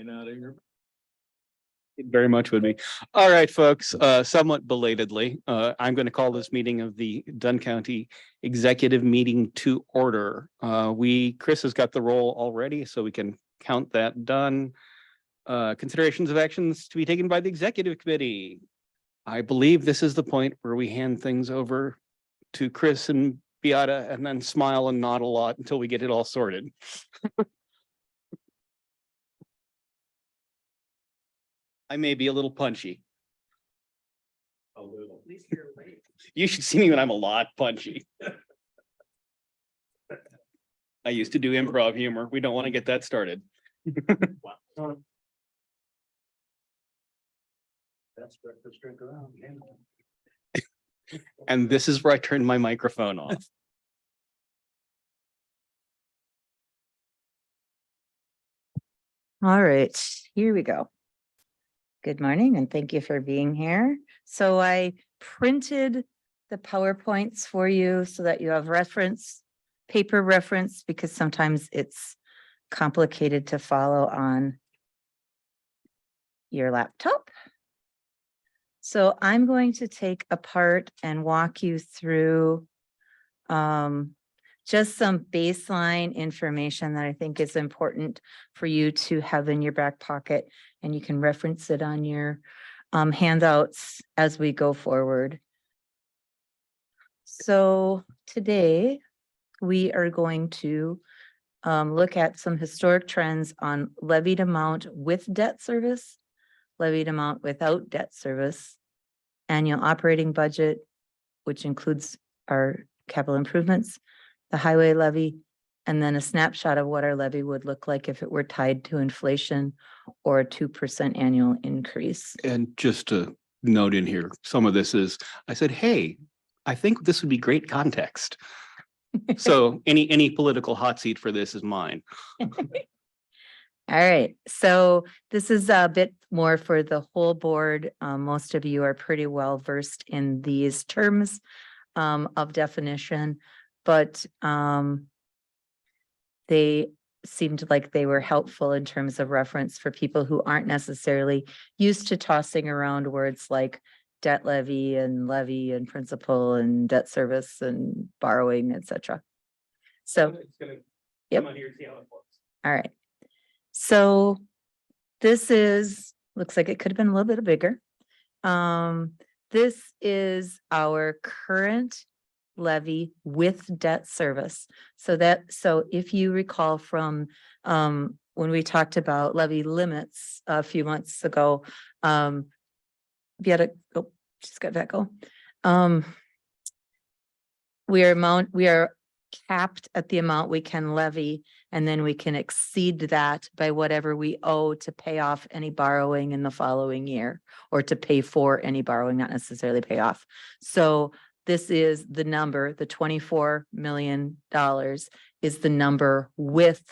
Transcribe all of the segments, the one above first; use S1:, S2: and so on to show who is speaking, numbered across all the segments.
S1: Out of here.
S2: It very much would be. All right, folks, somewhat belatedly, I'm going to call this meeting of the Dunn County Executive Meeting to order. Chris has got the roll already, so we can count that done. Considerations of actions to be taken by the Executive Committee. I believe this is the point where we hand things over to Chris and Beata and then smile and nod a lot until we get it all sorted. I may be a little punchy.
S1: A little.
S3: At least you're late.
S2: You should see me when I'm a lot punchy. I used to do improv humor. We don't want to get that started.
S1: Wow. That's breakfast drink around.
S2: And this is where I turned my microphone off.
S3: All right, here we go. Good morning and thank you for being here. So I printed the PowerPoints for you so that you have paper reference, because sometimes it's complicated to follow on your laptop. So I'm going to take apart and walk you through just some baseline information that I think is important for you to have in your back pocket, and you can reference it on your handouts as we go forward. So today we are going to look at some historic trends on levied amount with debt service, levied amount without debt service, annual operating budget, which includes our capital improvements, the highway levy, and then a snapshot of what our levy would look like if it were tied to inflation or a 2% annual increase.
S2: And just to note in here, some of this is, I said, hey, I think this would be great context. So any political hot seat for this is mine.
S3: All right, so this is a bit more for the whole board. Most of you are pretty well versed in these terms of definition, but they seemed like they were helpful in terms of reference for people who aren't necessarily used to tossing around words like debt levy and principal and debt service and borrowing, etc. So, yep. All right. So this looks like it could have been a little bit bigger. This is our current levy with debt service. So if you recall from when we talked about levy limits a few months ago, just got that go. We are capped at the amount we can levy, and then we can exceed that by whatever we owe to pay off any borrowing in the following year, or to pay for any borrowing, not necessarily pay off. So this is the number, the $24 million is the number with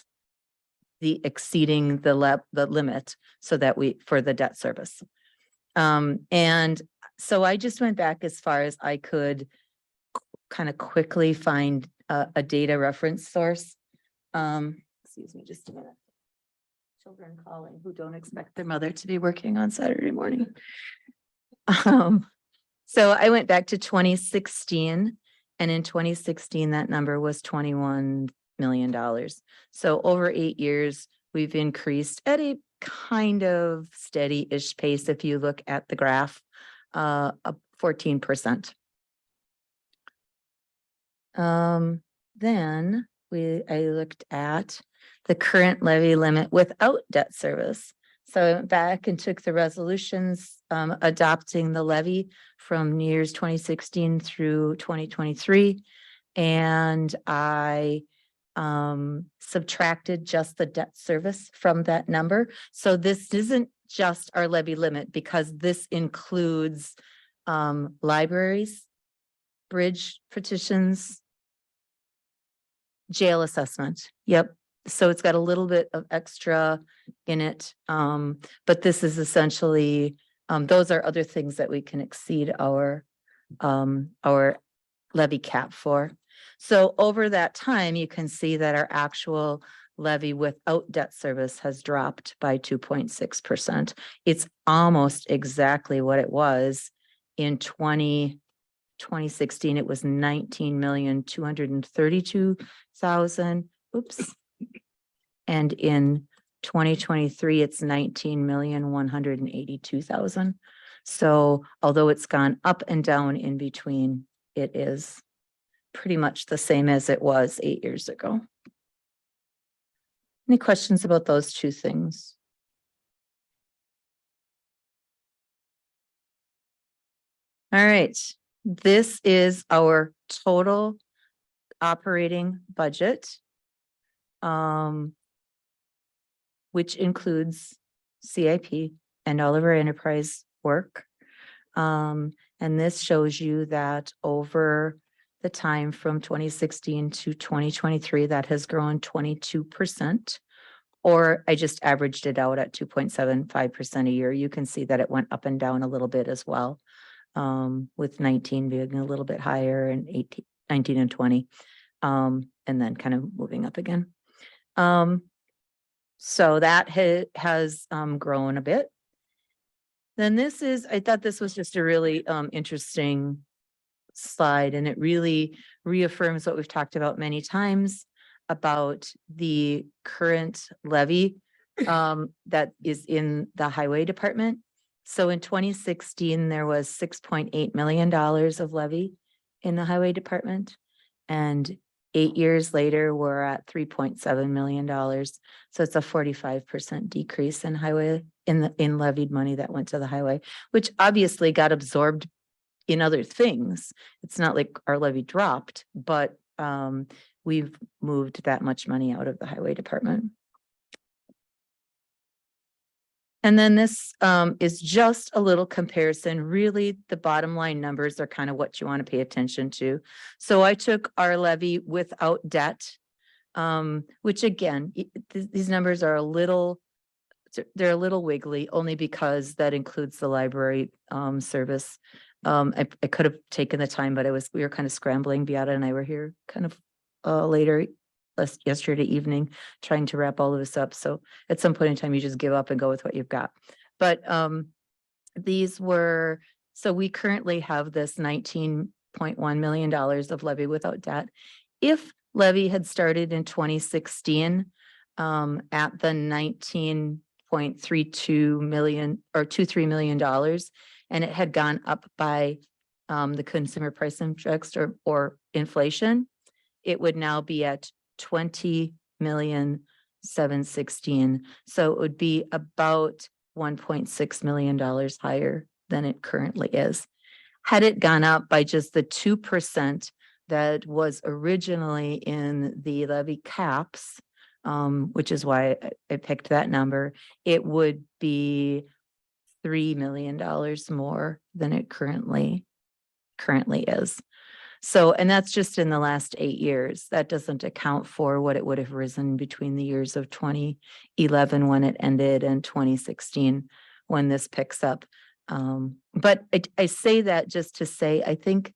S3: the exceeding the limit, so that for the debt service. And so I just went back as far as I could kind of quickly find a data reference source. Excuse me just a minute. Children calling who don't expect their mother to be working on Saturday morning. So I went back to 2016, and in 2016, that number was $21 million. So over 8 years, we've increased at a kind of steady-ish pace. If you look at the graph, 14%. Then I looked at the current levy limit without debt service. So I went back and took the resolutions adopting the levy from years 2016 through 2023. And I subtracted just the debt service from that number. So this isn't just our levy limit, because this includes libraries, bridge petitions, jail assessment. Yep. So it's got a little bit of extra in it. But this is essentially, those are other things that we can exceed our levy cap for. So over that time, you can see that our actual levy without debt service has dropped by 2.6%. It's almost exactly what it was in 2016. It was 19,232,000. Oops. And in 2023, it's 19,182,000. So although it's gone up and down in between, it is pretty much the same as it was 8 years ago. Any questions about those two things? All right, this is our total operating budget, which includes CIP and all of our enterprise work. And this shows you that over the time from 2016 to 2023, that has grown 22%. Or I just averaged it out at 2.75% a year. You can see that it went up and down a little bit as well, with 19 being a little bit higher and 19 and 20, and then kind of moving up again. So that has grown a bit. Then I thought this was just a really interesting slide, and it really reaffirms what we've talked about many times about the current levy that is in the highway department. So in 2016, there was $6.8 million of levy in the highway department. And 8 years later, we're at $3.7 million. So it's a 45% decrease in highway in levied money that went to the highway, which obviously got absorbed in other things. It's not like our levy dropped, but we've moved that much money out of the highway department. And then this is just a little comparison. Really, the bottom line numbers are kind of what you want to pay attention to. So I took our levy without debt, which again, these numbers are they're a little wiggly, only because that includes the library service. I could have taken the time, but we were kind of scrambling. Beata and I were here kind of later yesterday evening trying to wrap all of this up. So at some point in time, you just give up and go with what you've got. But so we currently have this $19.1 million of levy without debt. If levy had started in 2016 at the $19.32 million or $23 million, and it had gone up by the consumer price index or inflation, it would now be at $20,716,000. So it would be about $1.6 million higher than it currently is. Had it gone up by just the 2% that was originally in the levy caps, which is why I picked that number, it would be $3 million more than it currently is. So, and that's just in the last 8 years. That doesn't account for what it would have risen between the years of 2011 when it ended and 2016 when this picks up. But I say that just to say, I think,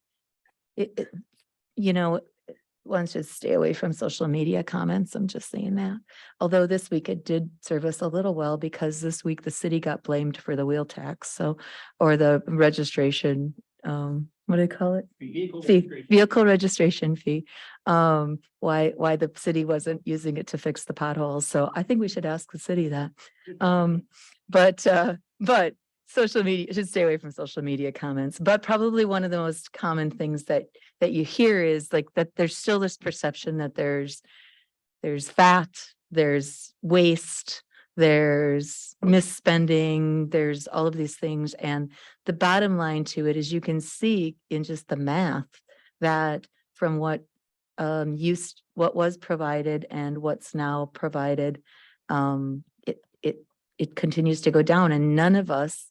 S3: one should stay away from social media comments. I'm just saying that. Although this week it did serve us a little well, because this week the city got blamed for the wheel tax, or the registration, what do they call it? Vehicle registration fee. Why the city wasn't using it to fix the potholes. So I think we should ask the city that. But social media, should stay away from social media comments. But probably one of the most common things that you hear is like that there's still this perception that there's fat, there's waste, there's misspending, there's all of these things. And the bottom line to it is, you can see in just the math that from what was provided and what's now provided, it continues to go down, and none of us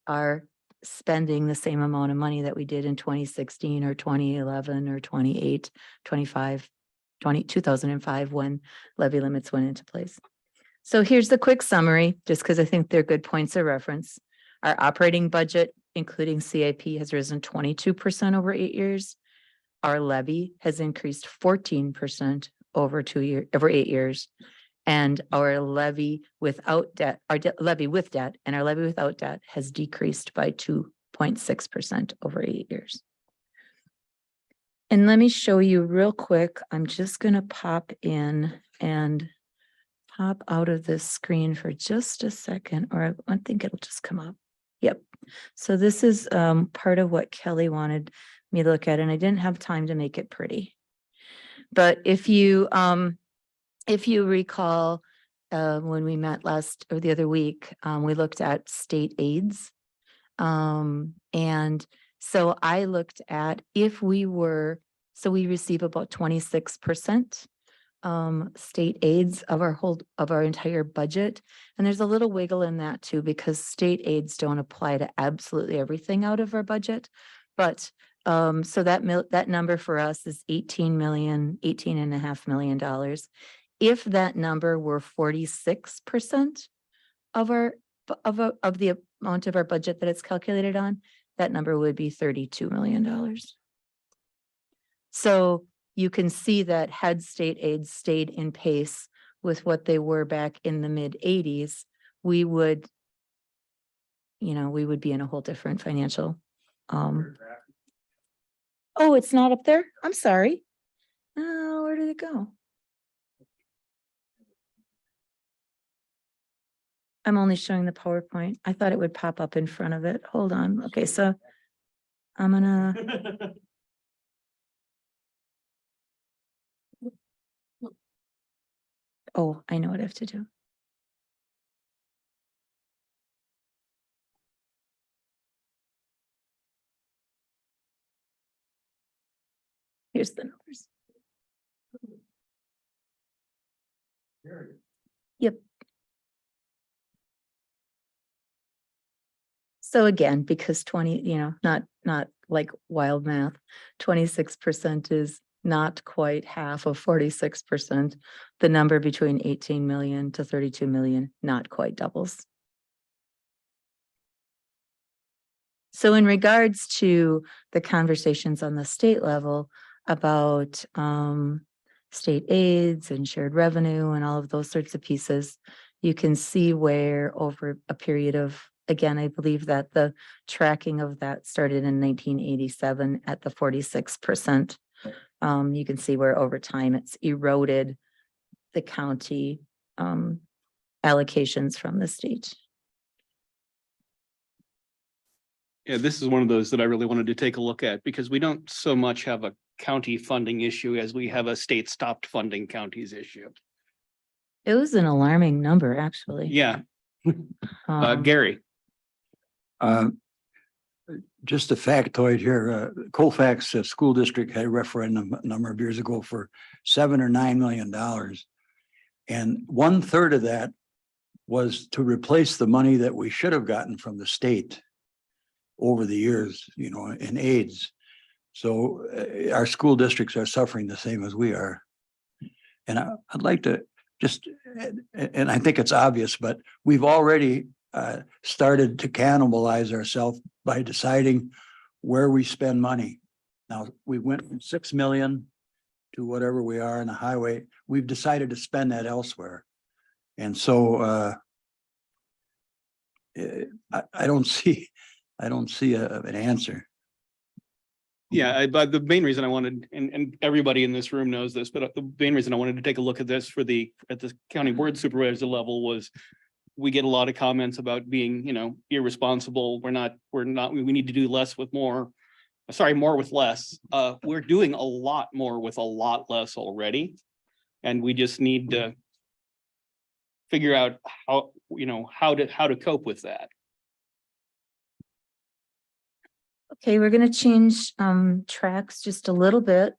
S3: are spending the same amount of money that we did in 2016 or 2011 or 2005 when levy limits went into place. So here's the quick summary, just because I think they're good points of reference. Our operating budget, including CIP, has risen 22% over 8 years. Our levy has increased 14% over 8 years. And our levy without debt, levy with debt and our levy without debt has decreased by 2.6% over 8 years. And let me show you real quick. I'm just going to pop in and pop out of this screen for just a second, or I think it'll just come up. Yep. So this is part of what Kelly wanted me to look at, and I didn't have time to make it pretty. But if you recall, when we met last or the other week, we looked at state aids. And so I looked at if we were, so we receive about 26% state aids of our entire budget. And there's a little wiggle in that too, because state aids don't apply to absolutely everything out of our budget. But so that number for us is $18.5 million. If that number were 46% of the amount of our budget that it's calculated on, that number would be $32 million. So you can see that had state aids stayed in pace with what they were back in the mid-80s, we would be in a whole different financial. Oh, it's not up there? I'm sorry. Oh, where did it go? I'm only showing the PowerPoint. I thought it would pop up in front of it. Hold on. Okay, so I'm gonna. Oh, I know what I have to do. Here's the numbers. Yep. So again, because 20, not like wild math, 26% is not quite half of 46%. The number between 18 million to 32 million, not quite doubles. So in regards to the conversations on the state level about state aids and shared revenue and all of those sorts of pieces, you can see where over a period of, again, I believe that the tracking of that started in 1987 at the 46%. You can see where over time it's eroded the county allocations from the state.
S2: Yeah, this is one of those that I really wanted to take a look at because we don't so much have a county funding issue as we have a state stopped funding counties issue.
S3: It was an alarming number, actually.
S2: Yeah.
S3: Um,
S2: Gary.
S4: Just a factoid here, Colfax School District had a referendum a number of years ago for $7 or $9 million. And 1/3 of that was to replace the money that we should have gotten from the state over the years, in aids. So our school districts are suffering the same as we are. And I'd like to just, and I think it's obvious, but we've already started to cannibalize ourselves by deciding where we spend money. Now, we went from 6 million to whatever we are in the highway. We've decided to spend that elsewhere. And so I don't see an answer.
S2: Yeah, but the main reason I wanted, and everybody in this room knows this, but the main reason I wanted to take a look at this at the county board supervisor level was we get a lot of comments about being, irresponsible. We need to do less with more. Sorry, more with less. We're doing a lot more with a lot less already. And we just need to figure out how to cope with that.
S3: Okay, we're going to change tracks just a little bit.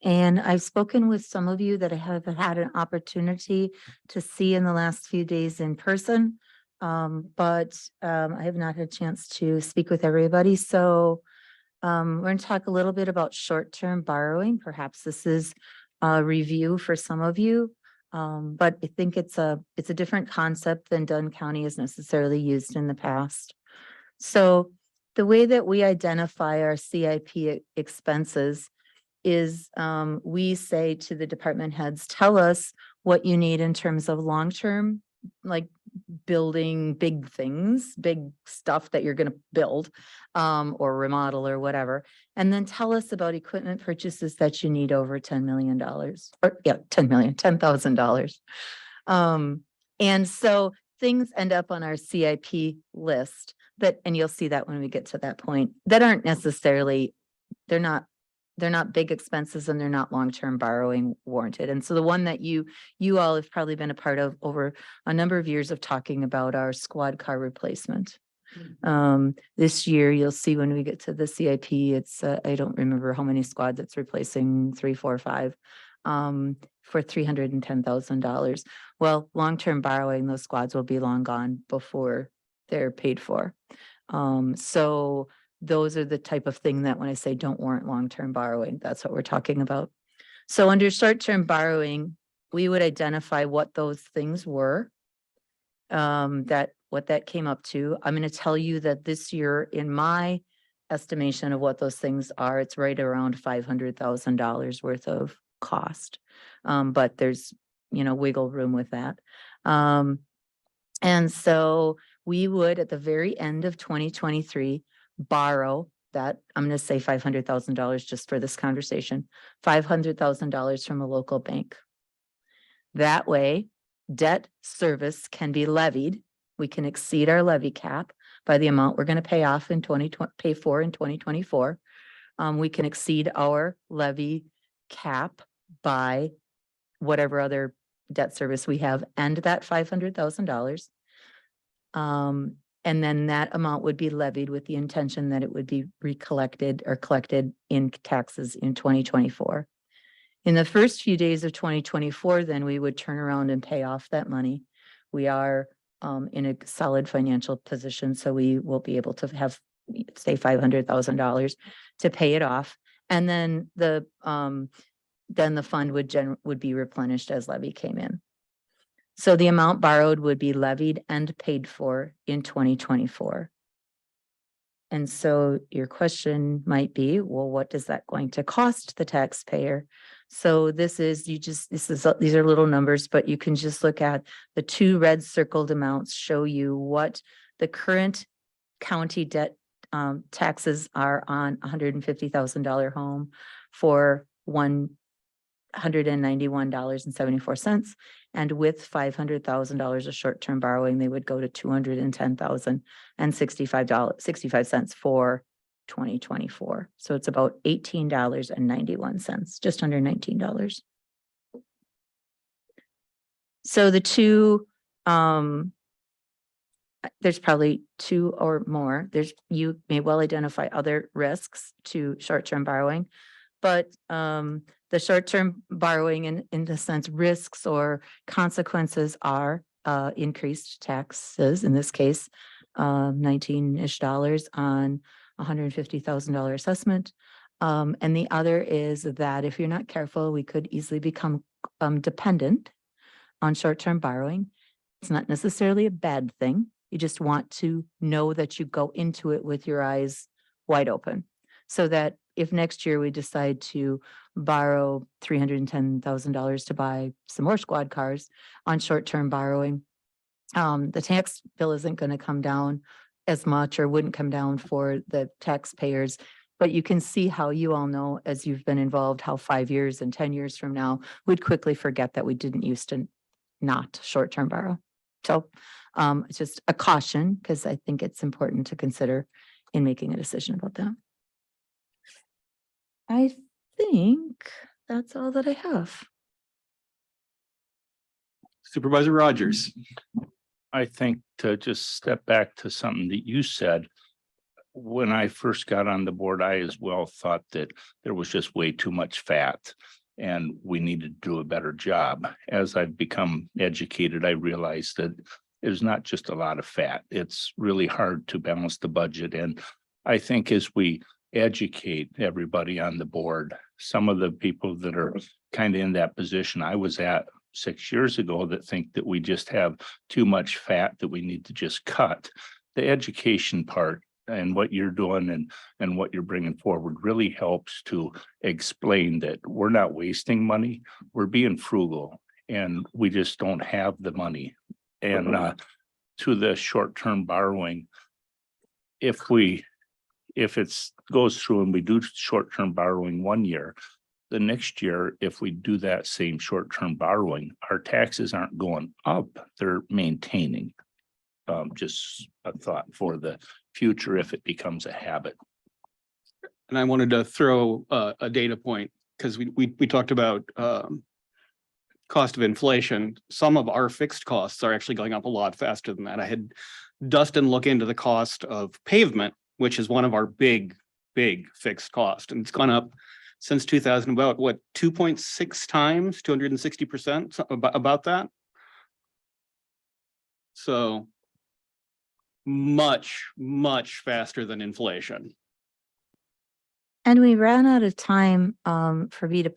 S3: And I've spoken with some of you that I have had an opportunity to see in the last few days in person. But I have not had a chance to speak with everybody. So we're going to talk a little bit about short-term borrowing. Perhaps this is a review for some of you. But I think it's a different concept than Dunn County has necessarily used in the past. So the way that we identify our CIP expenses is we say to the department heads, tell us what you need in terms of long-term, like building big things, big stuff that you're gonna build, or remodel or whatever. And then tell us about equipment purchases that you need over $10 million, or yeah, $10,000. And so things end up on our CIP list that, and you'll see that when we get to that point, that aren't necessarily, they're not big expenses and they're not long-term borrowing warranted. And so the one that you all have probably been a part of over a number of years of talking about our squad car replacement. This year, you'll see when we get to the CIP, it's, I don't remember how many squads it's replacing, 3, 4, 5, for $310,000. Well, long-term borrowing, those squads will be long gone before they're paid for. So those are the type of thing that when I say don't warrant long-term borrowing, that's what we're talking about. So under short-term borrowing, we would identify what those things were, what that came up to. I'm going to tell you that this year, in my estimation of what those things are, it's right around $500,000 worth of cost. But there's, wiggle room with that. And so we would, at the very end of 2023, borrow that, I'm going to say $500,000 just for this conversation, $500,000 from a local bank. That way, debt service can be levied. We can exceed our levy cap by the amount we're going to pay off in 2024. We can exceed our levy cap by whatever other debt service we have, and that $500,000. And then that amount would be levied with the intention that it would be recollected or collected in taxes in 2024. In the first few days of 2024, then we would turn around and pay off that money. We are in a solid financial position, so we will be able to have, say, $500,000 to pay it off. And then the fund would be replenished as levy came in. So the amount borrowed would be levied and paid for in 2024. And so your question might be, well, what is that going to cost the taxpayer? So these are little numbers, but you can just look at the two red circled amounts show you what the current county debt taxes are on $150,000 home for $191.74. And with $500,000 of short-term borrowing, they would go to $210,065 for 2024. So it's about $18.91, just under $19. So the two, there's probably two or more. You may well identify other risks to short-term borrowing, but the short-term borrowing in the sense risks or consequences are increased taxes, in this case, $19-ish on $150,000 assessment. And the other is that if you're not careful, we could easily become dependent on short-term borrowing. It's not necessarily a bad thing. You just want to know that you go into it with your eyes wide open, so that if next year we decide to borrow $310,000 to buy some more squad cars on short-term borrowing, the tax bill isn't going to come down as much, or wouldn't come down for the taxpayers. But you can see how, you all know, as you've been involved, how 5 years and 10 years from now, we'd quickly forget that we didn't used to not short-term borrow. So it's just a caution, because I think it's important to consider in making a decision about that. I think that's all that I have.
S2: Supervisor Rogers.
S5: I think to just step back to something that you said, when I first got on the board, I as well thought that there was just way too much fat and we needed to do a better job. As I've become educated, I realized that there's not just a lot of fat. It's really hard to balance the budget. And I think as we educate everybody on the board, some of the people that are kind of in that position I was at 6 years ago that think that we just have too much fat that we need to just cut. The education part and what you're doing and what you're bringing forward really helps to explain that we're not wasting money, we're being frugal. and we just don't have the money. And to the short-term borrowing, if it's goes through and we do short-term borrowing 1 year, the next year, if we do that same short-term borrowing, our taxes aren't going up, they're maintaining. Just a thought for the future if it becomes a habit.
S2: And I wanted to throw a data point because we talked about cost of inflation. Some of our fixed costs are actually going up a lot faster than that. I had Dustin look into the cost of pavement, which is one of our big fixed costs, and it's gone up since 2000 about what 2.6 times, 260%, about that. So much faster than inflation.
S3: And we ran out of time for me to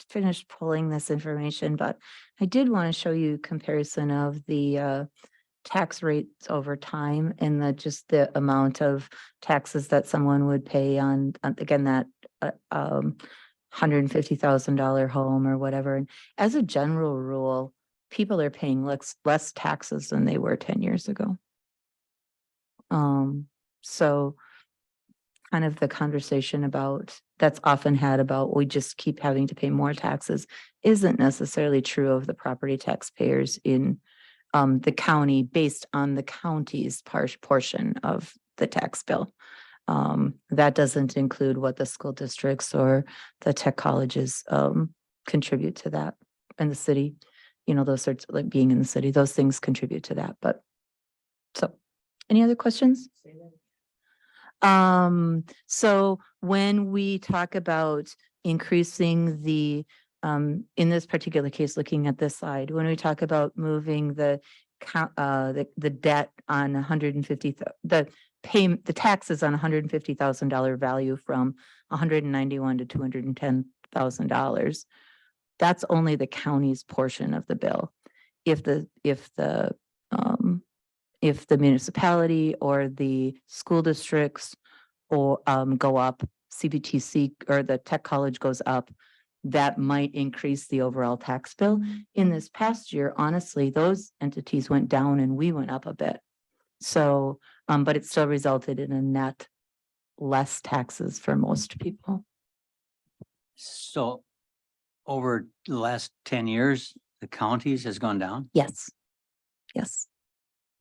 S3: finish pulling this information, but I did want to show you a comparison of the tax rates over time and just the amount of taxes that someone would pay on again, that $150,000 home or whatever. And as a general rule, people are paying less taxes than they were 10 years ago. So kind of the conversation that's often had about we just keep having to pay more taxes isn't necessarily true of the property taxpayers in the county based on the county's portion of the tax bill. That doesn't include what the school districts or the tech colleges contribute to that, and the city, those sorts, like being in the city, those things contribute to that. But so any other questions? So when we talk about increasing the in this particular case, looking at this slide, when we talk about moving the debt on the taxes on $150,000 value from $191,000 to $210,000, that's only the county's portion of the bill. If the municipality or the school districts or go up, CBTC or the tech college goes up, that might increase the overall tax bill. In this past year, honestly, those entities went down and we went up a bit. So, but it still resulted in a net less taxes for most people.
S4: So over the last 10 years, the counties has gone down.
S3: Yes.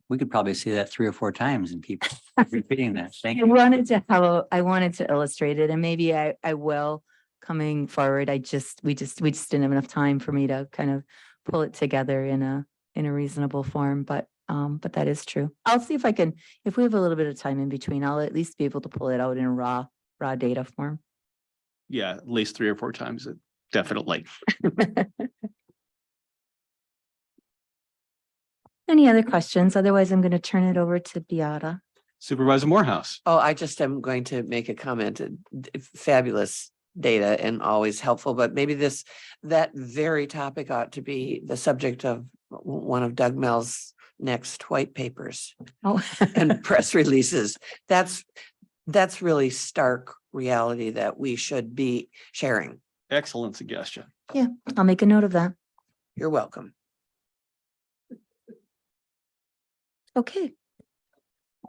S4: We could probably see that 3 or 4 times and keep repeating that. Thank
S3: I
S4: you.
S3: wanted to illustrate it, and maybe I will coming forward. We just didn't have enough time for me to kind of pull it together in a reasonable form, but that is true. I'll see if I can, if we have a little bit of time in between, I'll at least be able to pull it out in a raw data form.
S2: Yeah, at least 3 or 4 times, definitely.
S3: Any other questions? Otherwise, I'm going to turn it over to Beata.
S2: Supervisor Morehouse.
S6: Oh, I just am going to make a comment. Fabulous data and always helpful, but maybe that very topic ought to be the subject of one of Doug Mel's next white papers
S3: Oh,
S6: and press releases. That's really stark reality that we should be sharing.
S2: Excellent suggestion.
S3: yeah, I'll make a note of that.
S6: You're welcome.
S3: Okay.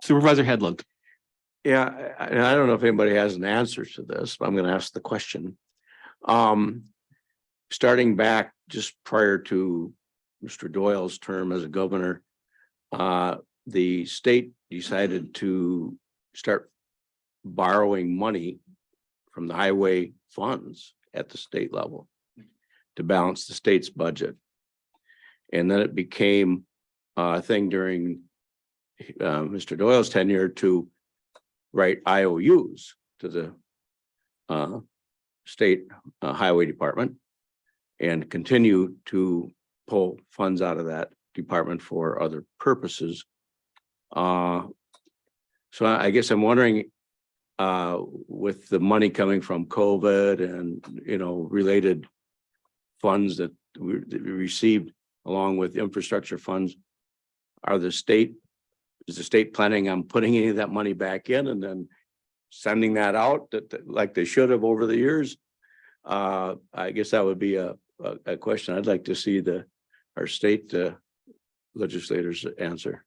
S2: Supervisor Headland.
S7: Yeah, and I don't know if anybody has an answer to this, but I'm going to ask the question. Starting back just prior to Mr. Doyle's term as a governor, the state decided to start borrowing money from the highway funds at the state level to balance the state's budget. And then it became a thing during Mr. Doyle's tenure to write IOUs to the state highway department and continue to pull funds out of that department for other purposes. So I guess I'm wondering, with the money coming from COVID and, related funds that we received along with infrastructure funds, is the state planning on putting any of that money back in and then sending that out like they should have over the years? I guess that would be a question. I'd like to see the our state legislators answer.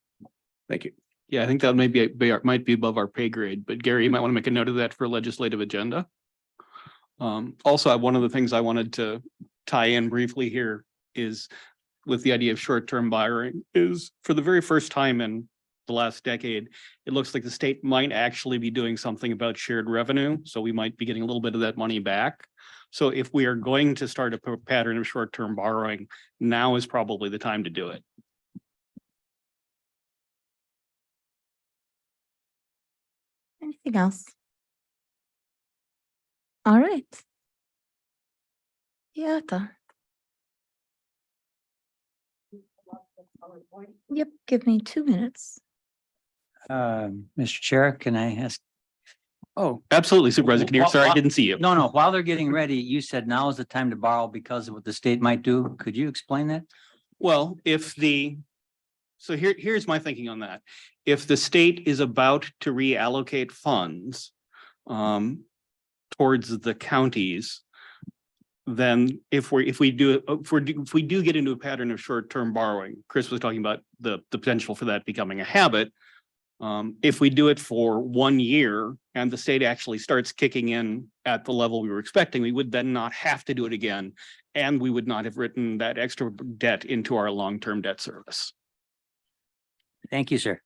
S7: Thank you.
S2: Yeah, I think that might be above our pay grade, but Gary, you might want to make a note of that for legislative agenda. Also, one of the things I wanted to tie in briefly here is with the idea of short-term borrowing is for the very first time in the last decade, it looks like the state might actually be doing something about shared revenue. So we might be getting a little bit of that money back. So if we are going to start a pattern of short-term borrowing, now is probably the time to do it.
S3: Anything else? All right. Yeah. Yep, give me 2 minutes.
S8: Mr. Chair, can I ask?
S2: Oh, absolutely, Supervisor Kinnear. Sorry, I didn't see you.
S8: No, while they're getting ready, you said now is the time to borrow because of what the state might do. Could you explain that?
S2: Well, so here's my thinking on that. If the state is about to reallocate funds towards the counties, then if we do get into a pattern of short-term borrowing, Chris was talking about the potential for that becoming a habit. If we do it for 1 year and the state actually starts kicking in at the level we were expecting, we would then not have to do it again. And we would not have written that extra debt into our long-term debt service.
S8: Thank you, sir.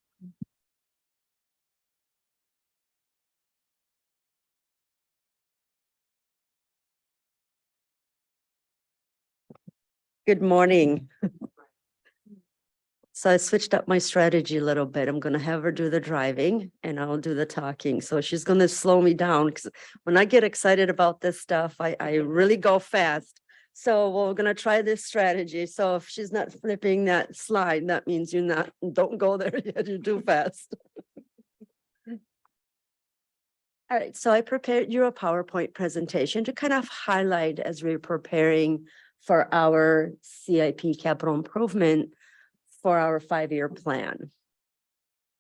S9: Good morning. So I switched up my strategy a little bit. I'm gonna have her do the driving and I'll do the talking. So she's gonna slow me down because when I get excited about this stuff, I really go fast. So we're gonna try this strategy. So if she's not flipping that slide, that means don't go there yet, you're too fast. All right, so I prepared you a PowerPoint presentation to kind of highlight as we're preparing for our CIP capital improvement for our 5-year plan.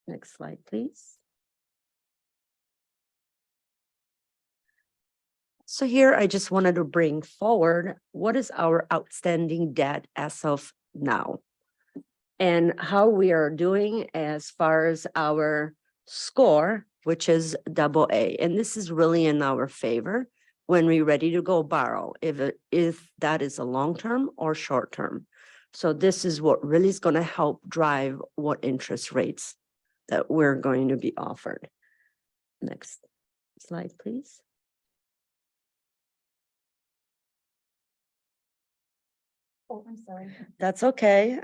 S9: Next slide, please. So here I just wanted to bring forward what is our outstanding debt as of now and how we are doing as far as our score, which is AA. And this is really in our favor when we're ready to go borrow, if that is a long-term or short-term. So this is what really is going to help drive what interest rates that we're going to be offered. Next slide, please.
S3: Oh, I'm sorry.
S9: That's okay.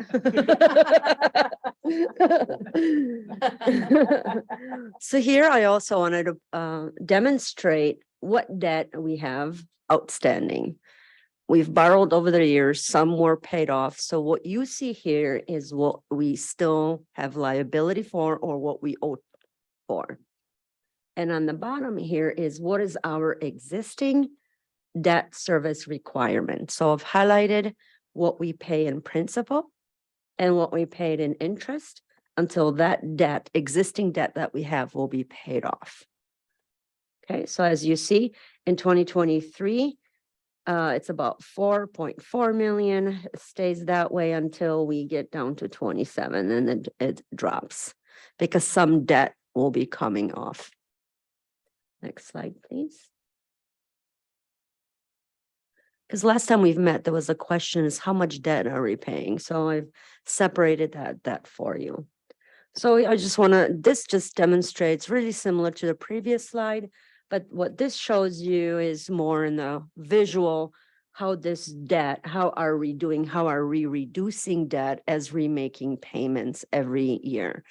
S9: So here I also wanted to demonstrate what debt we have outstanding. We've borrowed over the years, some were paid off. So what you see here is what we still have liability for or what we owe for. And on the bottom here is what is our existing debt service requirement. So I've highlighted what we pay in principal and what we paid in interest until that debt, existing debt that we have will be paid off. Okay, so as you see in 2023, it's about 4.4 million. It stays that way until we get down to 27 and then it drops because some debt will be coming off. Next slide, please. Because last time we've met, there was a question is how much debt are we paying? So I've separated that for you. So I just want to, this just demonstrates really similar to the previous slide, but what this shows you is more in the visual, how this debt, how are we doing? How are we reducing debt as we're making payments every year?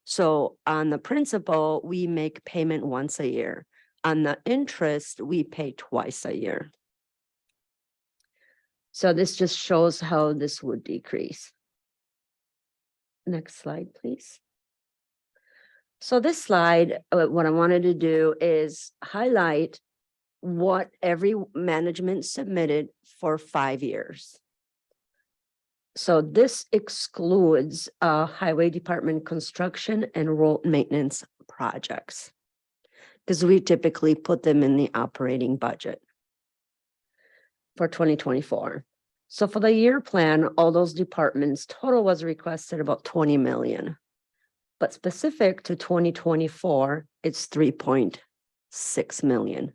S9: So on the principal, we make payment once a year. On the interest, we pay twice a year. So this just shows how this would decrease. Next slide, please. So this slide, what I wanted to do is highlight what every management submitted for 5 years. So this excludes highway department construction and road maintenance projects, because we typically put them in the operating budget for 2024. So for the year plan, all those departments, total was requested about 20 million. But specific to 2024, it's 3.6 million.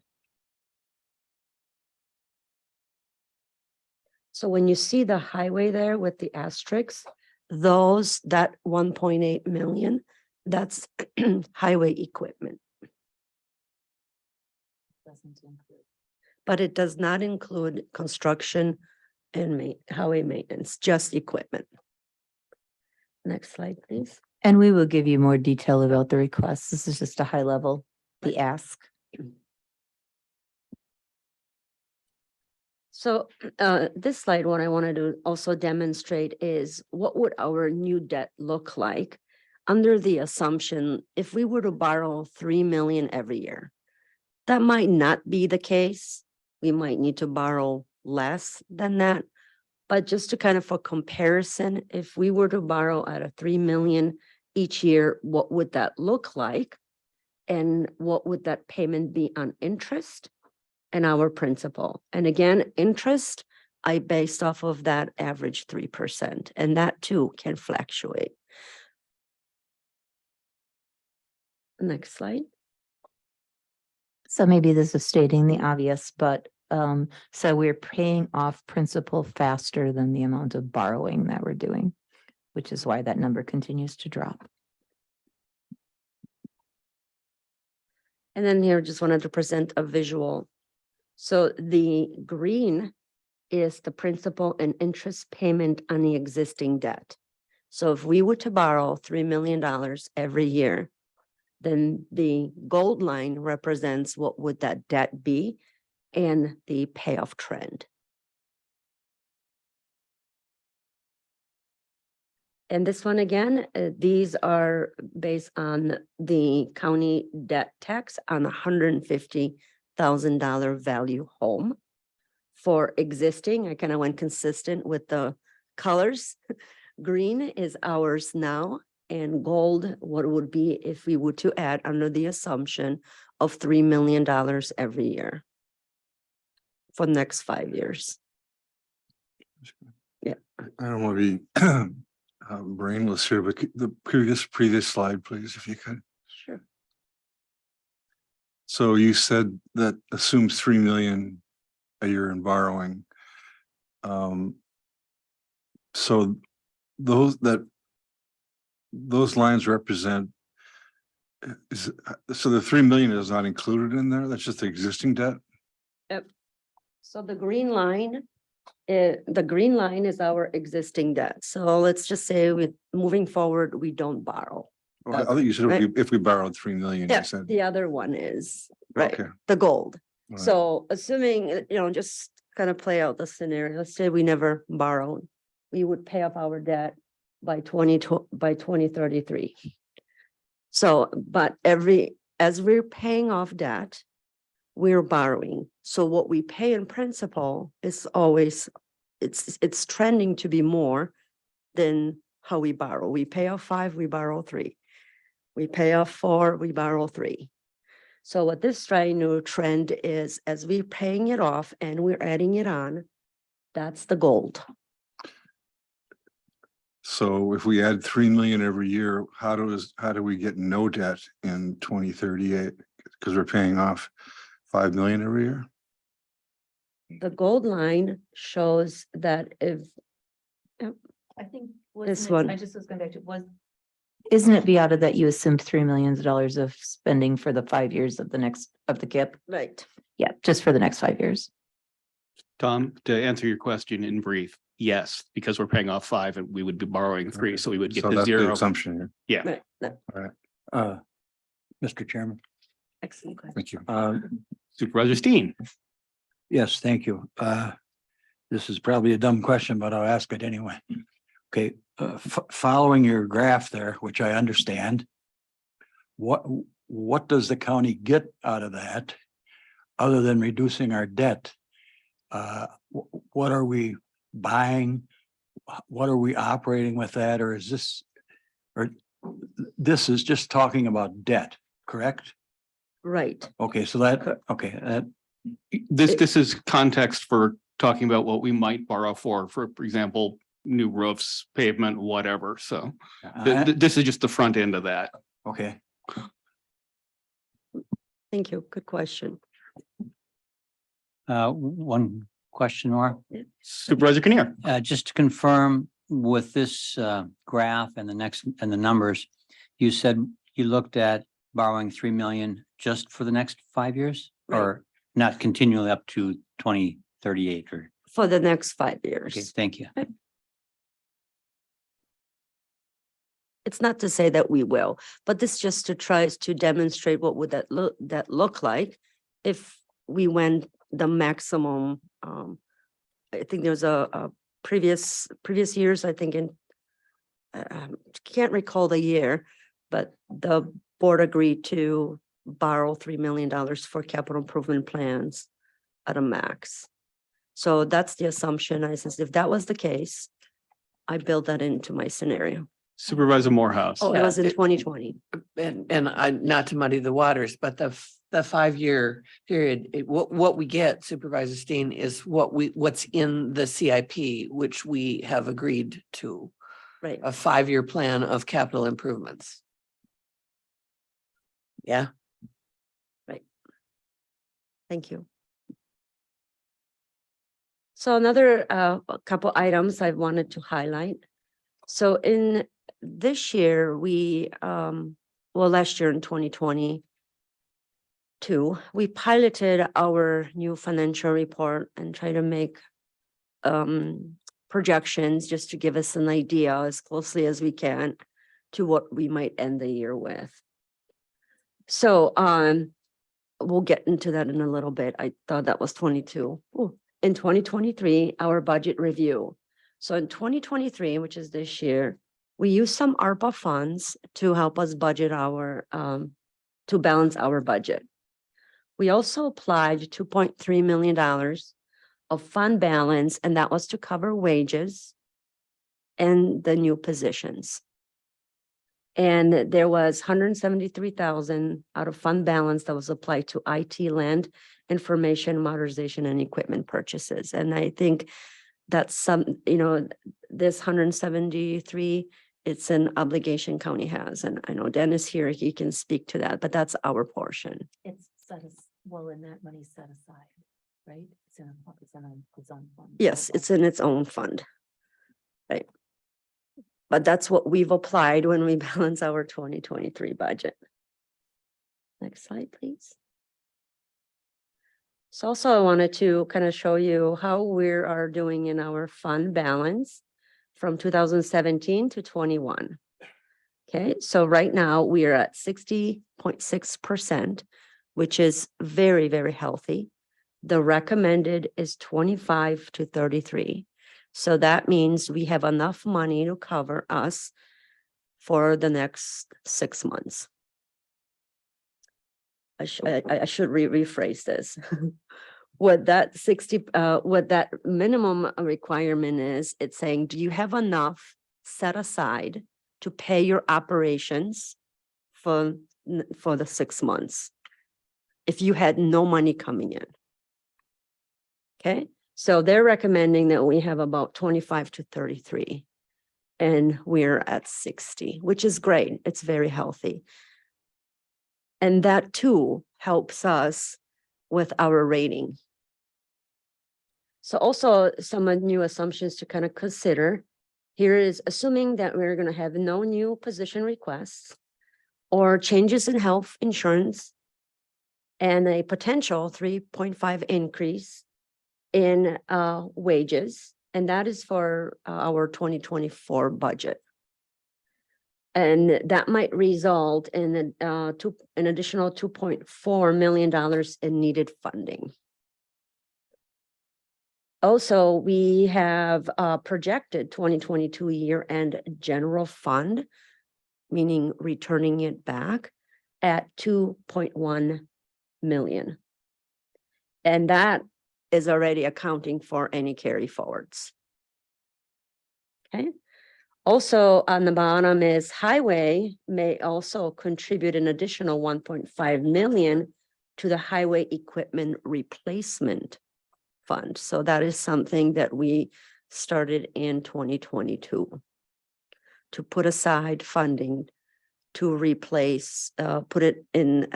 S9: So when you see the highway there with the asterisks, that 1.8 million, that's highway equipment. But it does not include construction and highway maintenance, just equipment. Next slide, please.
S3: And we will give you more detail about the requests. This is just a high level, the ask.
S9: So this slide, what I wanted to also demonstrate is what would our new debt look like under the assumption if we were to borrow 3 million every year. That might not be the case. We might need to borrow less than that. But just to kind of for comparison, if we were to borrow at a 3 million each year, what would that look like? And what would that payment be on interest and our principal? And again, interest, I based off of that average 3%, and that too can fluctuate. Next slide.
S3: So maybe this is stating the obvious, but so we're paying off principal faster than the amount of borrowing that we're doing, which is why that number continues to drop.
S9: And then here, just wanted to present a visual. So the green is the principal and interest payment on the existing debt. So if we were to borrow $3 million every year, then the gold line represents what would that debt be and the payoff trend. And this one again, these are based on the county debt tax on $150,000 value home. For existing, I kind of went consistent with the colors. Green is ours now, and gold, what it would be if we were to add under the assumption of $3 million every year for the next 5 years.
S10: I don't want to be brainless here, but the previous slide, please, if you could.
S9: Sure.
S10: So you said that assumes 3 million a year in borrowing. So those lines represent, so the 3 million is not included in there? That's just the existing debt?
S9: So the green line is our existing debt. So let's just say with moving forward, we don't borrow.
S10: Oh, I think you said if we borrowed 3 million,
S9: Yeah,
S10: you said.
S9: the other one is, right,
S10: Okay.
S9: the gold.
S10: All right.
S9: So assuming, just kind of play out the scenario, let's say we never borrowed, we would pay off our debt by 2033. So, but as we're paying off debt, we're borrowing. So what we pay in principal is always, it's trending to be more than how we borrow. We pay off 5, we borrow 3. We pay off 4, we borrow 3. So what this triangular trend is, as we're paying it off and we're adding it on, that's the gold.
S10: So if we add 3 million every year, how do we get no debt in 2038? Because we're paying off 5 million every year?
S9: The gold line shows that if,
S3: I think.
S9: This one.
S3: I just was going back to, isn't it Beata that you assumed $3 million of spending for the 5 years of the KIP?
S9: right,
S3: Yeah, just for the next 5 years.
S2: Tom, to answer your question in brief, yes, because we're paying off 5 and we would be borrowing 3, so we would get
S10: So
S2: to
S10: that's the
S2: 0.
S10: assumption here.
S2: Yeah.
S9: right, no,
S4: Mr. Chairman,
S9: excellent question.
S10: Thank you.
S2: Supervisor Steen.
S4: yes, thank you. This is probably a dumb question, but I'll ask it anyway. Okay, following your graph there, which I understand, what does the county get out of that other than reducing our debt? What are we buying? What are we operating with that? Or is this just talking about debt, correct?
S9: Right,
S4: Okay, so
S2: This is context for talking about what we might borrow for example, new roofs, pavement, whatever. So this is just the front end of that.
S4: Okay.
S9: Thank you. Good question.
S8: One question, Nora.
S2: Supervisor Kinnear.
S8: Just to confirm with this graph and the next and the numbers, you said you looked at borrowing 3 million just for the next 5 years?
S9: Right.
S8: Or not continually up to 2038 or,
S9: For the next 5
S8: okay,
S9: years.
S8: thank you.
S9: It's not to say that we will, but this just to tries to demonstrate what would that look like if we went the maximum. I think there's a previous years, I think in can't recall the year, but the board agreed to borrow $3 million for capital improvement plans at a max. So that's the assumption. I says, if that was the case, I built that into my scenario.
S2: Supervisor Morehouse.
S9: Oh, it was in 2020.
S6: And I, not to muddy the waters, but the 5-year period, what we get, Supervisor Steen, is what's in the CIP, which we have agreed to.
S9: Right.
S6: A 5-year plan of capital improvements. Yeah.
S9: Thank you. So another a couple items I wanted to highlight. So in this year, last year in 2022, we piloted our new financial report and try to make projections just to give us an idea as closely as we can to what we might end the year with. So we'll get into that in a little bit. I thought that was 22. Ooh. In 2023, our budget review. So in 2023, which is this year, we used some ARPA funds to help us budget to balance our budget. We also applied $2.3 million of fund balance, and that was to cover wages and the new positions. And there was 173,000 out of fund balance that was applied to IT, land, information, modernization, and equipment purchases. And I think that's this 173, it's an obligation county has. And I know Dennis here, he can speak to that, but that's our portion.
S3: It's and that money's set aside, right? It's on fund.
S9: Yes, it's in its own fund. Right. But that's what we've applied when we balance our 2023 budget. Next slide, please. So also I wanted to kind of show you how we are doing in our fund balance from 2017 to 21. Okay, so right now we are at 60.6%, which is very, very healthy. The recommended is 25 to 33. So that means we have enough money to cover us for the next 6 months. I should rephrase this. What that minimum requirement is, it's saying, do you have enough set aside to pay your operations for the 6 months? If you had no money coming in. Okay, so they're recommending that we have about 25 to 33. And we're at 60, which is great. It's very healthy. And that too helps us with our rating. So also some new assumptions to kind of consider. Here is assuming that we're going to have no new position requests or changes in health insurance and a potential 3.5 increase in wages. And that is for our 2024 budget. And that might result in an additional $2.4 million in needed funding. Also, we have projected 2022 year-end general fund, meaning returning it back at 2.1 million. And that is already accounting for any carry forwards. Okay. Also on the bottom is highway may also contribute an additional 1.5 million to the highway equipment replacement fund. So that is something that we started in 2022 to put aside funding to replace, put it in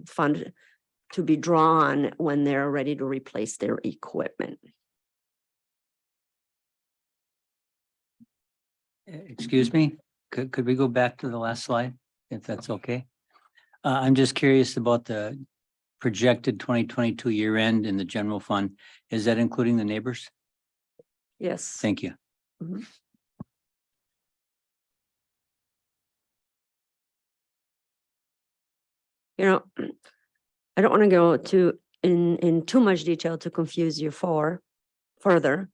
S9: fund to be drawn when they're ready to replace their equipment.
S8: Excuse me, could we go back to the last slide, if that's okay? I'm just curious about the projected 2022 year end in the general fund. Is that including the neighbors?
S9: Yes.
S8: Thank you.
S9: You know, I don't want to go in too much detail to confuse you further.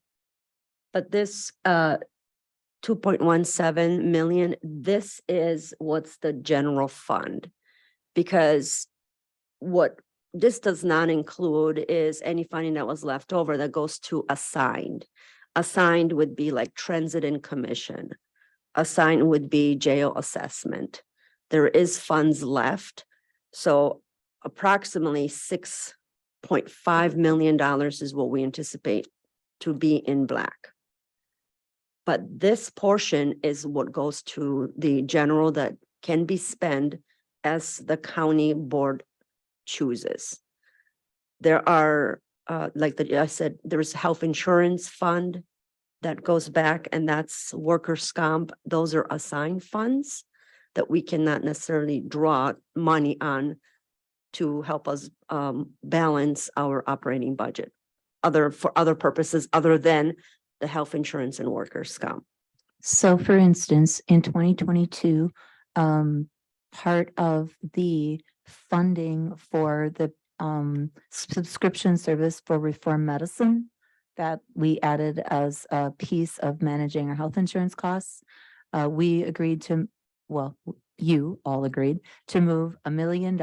S9: But this 2.17 million, this is what's the general fund. Because what this does not include is any funding that was left over that goes to assigned. Assigned would be like transit and commission. Assigned would be jail assessment. There is funds left. So approximately $6.5 million is what we anticipate to be in black. But this portion is what goes to the general that can be spent as the county board chooses. There are, I said, there's health insurance fund that goes back, and that's workers' comp. Those are assigned funds that we cannot necessarily draw money on to help us balance our operating budget for other purposes other than the health insurance and workers' comp.
S3: So for instance, in 2022, part of the funding for the subscription service for Reform Medicine that we added as a piece of managing our health insurance costs, we agreed to, well, you all agreed to move $1 million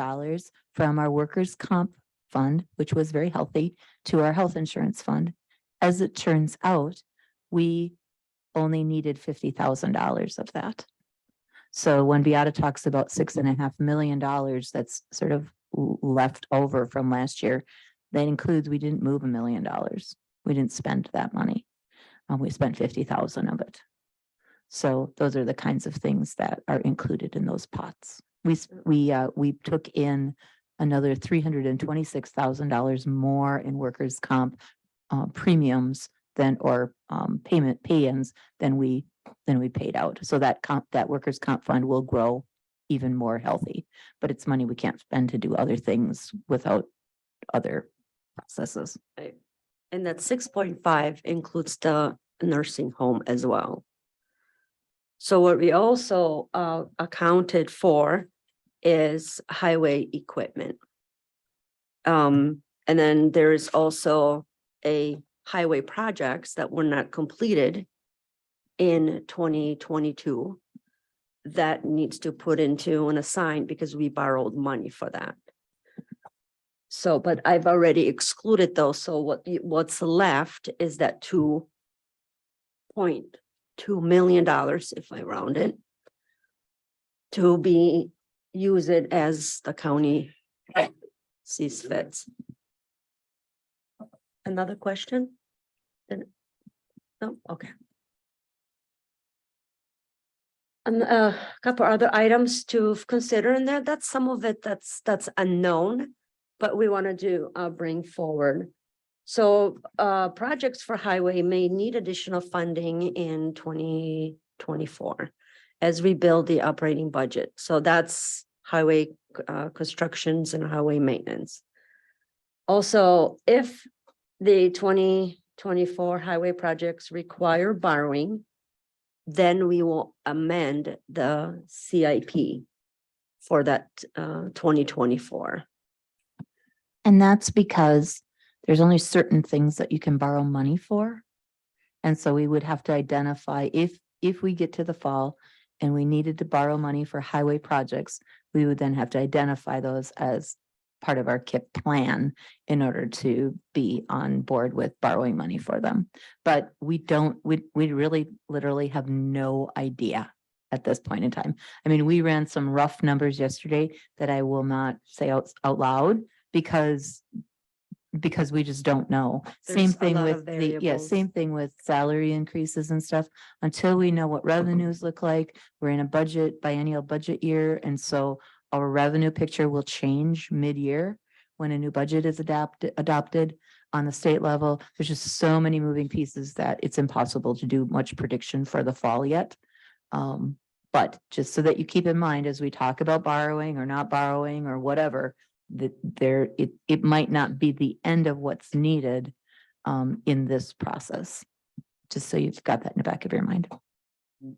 S3: from our workers' comp fund, which was very healthy, to our health insurance fund. As it turns out, we only needed $50,000 of that. So when Beata talks about $6.5 million, that's sort of left over from last year, that includes, we didn't move $1 million. We didn't spend that money. We spent 50,000 of it. So those are the kinds of things that are included in those pots. We took in another $326,000 more in workers' comp premiums or pay-ins than we paid out. So that workers' comp fund will grow even more healthy, but it's money we can't spend to do other things without other processes.
S9: And that 6.5 includes the nursing home as well. So what we also accounted for is highway equipment. And then there's also a highway projects that were not completed in 2022 that needs to put into an assigned because we borrowed money for that. So, but I've already excluded those. So what's left is that $2.2 million, if I round it, to be use it as the county sees fit. Another question? No, okay. And a couple other items to consider, and that's some of it that's unknown, but we wanted to bring forward. So projects for highway may need additional funding in 2024 as we build the operating budget. So that's highway constructions and highway maintenance. Also, if the 2024 highway projects require borrowing, then we will amend the CIP for that 2024.
S3: And that's because there's only certain things that you can borrow money for. And so we would have to identify if we get to the fall and we needed to borrow money for highway projects, we would then have to identify those as part of our KIP plan in order to be on board with borrowing money for them. But we really literally have no idea at this point in time. I mean, we ran some rough numbers yesterday that I will not say out loud because because we just don't know.
S9: There's
S3: Same
S9: a
S3: thing
S9: lot
S3: with
S9: of
S3: the,
S9: variables.
S3: same thing with salary increases and stuff. Until we know what revenues look like, we're in a biennial budget year, and so our revenue picture will change mid-year when a new budget is adopted on the state level. There's just so many moving pieces that it's impossible to do much prediction for the fall yet. But just so that you keep in mind, as we talk about borrowing or not borrowing or whatever, that it might not be the end of what's needed in this process. Just so you've got that in the back of your mind.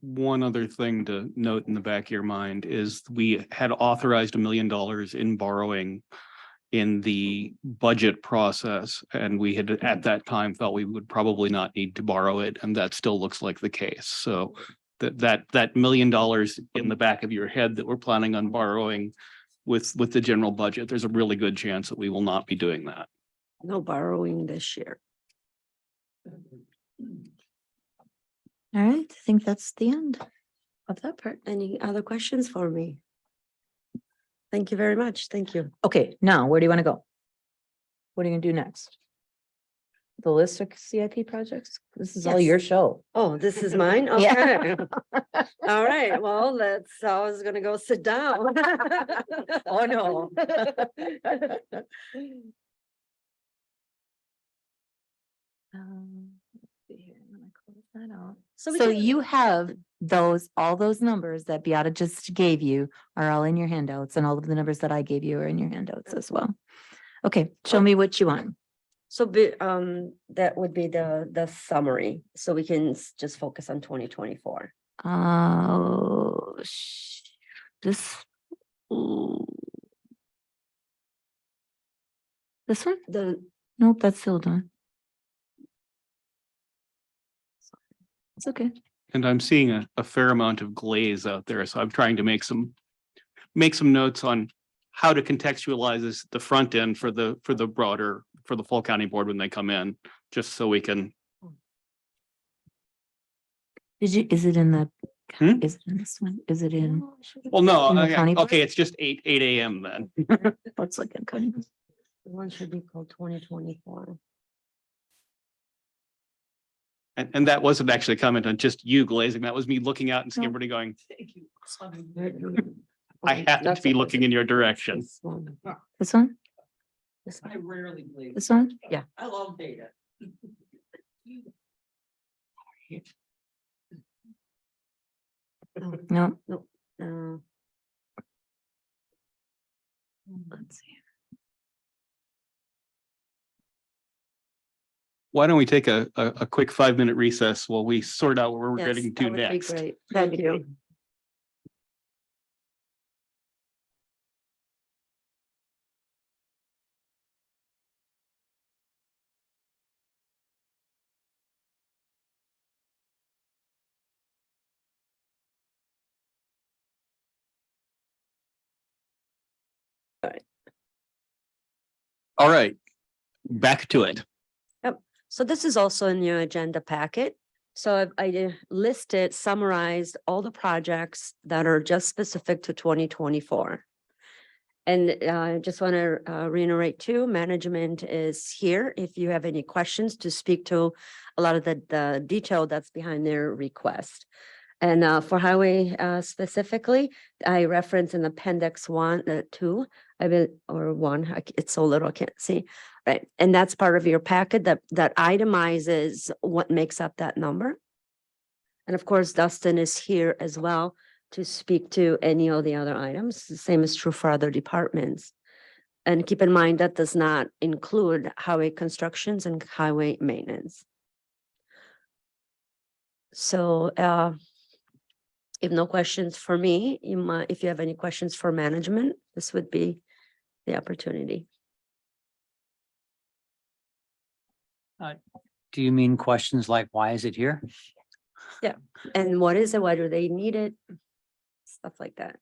S2: One other thing to note in the back of your mind is we had authorized $1 million in borrowing in the budget process, and we had at that time felt we would probably not need to borrow it, and that still looks like the case. So that $1 million in the back of your head that we're planning on borrowing with the general budget, there's a really good chance that we will not be doing that.
S9: No borrowing this year.
S3: All right, I think that's the end of that part.
S9: Any other questions for me? Thank you very much. Thank you.
S3: Okay, now where do you want to go? What are you gonna do next? The list of CIP projects? This is all your
S9: Yes.
S3: show.
S9: Oh, this is mine?
S3: Yeah.
S9: Okay. All right, well, I was gonna go sit down.
S3: Oh, no. Let's see here, I'm gonna close that out.
S9: So we
S3: So
S9: can-
S3: you have all those numbers that Beata just gave you are all in your handouts, and all of the numbers that I gave you are in your handouts as well. Okay, show me what you want.
S9: So that would be the summary, so we can just focus on 2024.
S3: Oh, this. ooh. This one? Nope, that's still done. It's okay.
S2: And I'm seeing a fair amount of glaze out there, so I'm trying to make some notes on how to contextualize this, the front end for the broader, for the full county board when they come in, just so we can.
S3: Is it in the,
S2: Hmm?
S3: is it in this one? Is it in?
S2: Well, no,
S3: In the county board?
S2: okay, it's just 8 AM then.
S3: Let's look at county.
S9: One should be called 2024.
S2: And that wasn't actually a comment on just you glazing. That was me looking out and seeing
S3: No.
S2: everybody going,
S1: Thank you.
S2: I happened to be looking in your direction.
S9: This one.
S3: This one?
S9: This
S1: I
S9: one.
S1: rarely believe.
S3: This one?
S9: Yeah.
S1: I love data.
S3: No,
S9: Uh,
S3: let's see.
S2: Why don't we take a quick 5-minute recess while we sort out what we're
S9: yes,
S2: getting
S9: that
S2: to
S9: would be
S2: next?
S9: great. Thank you.
S2: All right, back to it.
S9: So this is also in your agenda packet. So I listed, summarized all the projects that are just specific to 2024. And I just want to reiterate too, management is here if you have any questions to speak to a lot of the detail that's behind their request. And for highway specifically, I reference in appendix 2, or 1, it's so little, I can't see. Right, and that's part of your packet that itemizes what makes up that number. And of course, Dustin is here as well to speak to any of the other items. The same is true for other departments. And keep in mind that does not include highway constructions and highway maintenance. So if no questions for me, if you have any questions for management, this would be the opportunity.
S8: Do you mean questions like, why is it here?
S9: And what is it? Why do they need it? Stuff like that.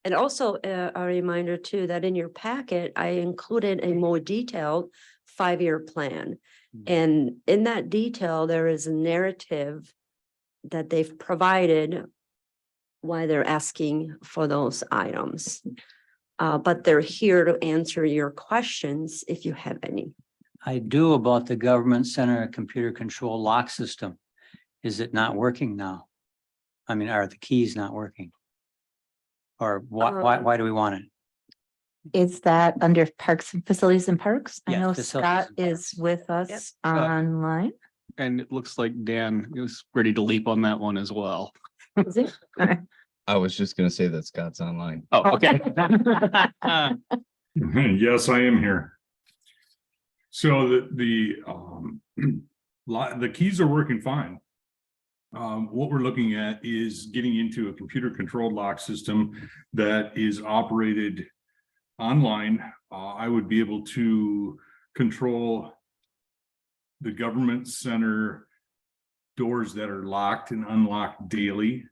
S9: And also a reminder too, that in your packet, I included a more detailed 5-year plan. And in that detail, there is a narrative that they've provided why they're asking for those items. But they're here to answer your questions if you have any.
S8: I do about the government center computer control lock system. Is it not working now? I mean, are the keys not working? Or why do we want it?
S3: Is that under Parks and Facilities and Parks? I
S8: Yeah,
S3: know
S8: Facilities
S3: Scott
S8: and Parks.
S3: is with us online.
S2: And it looks like Dan is ready to leap on that one as well.
S3: Is he? Okay.
S11: I was just gonna say that Scott's online.
S2: Oh, okay.
S12: Yes, I am here. So the keys are working fine. What we're looking at is getting into a computer controlled lock system that is operated online. I would be able to control the government center doors that are locked and unlocked daily.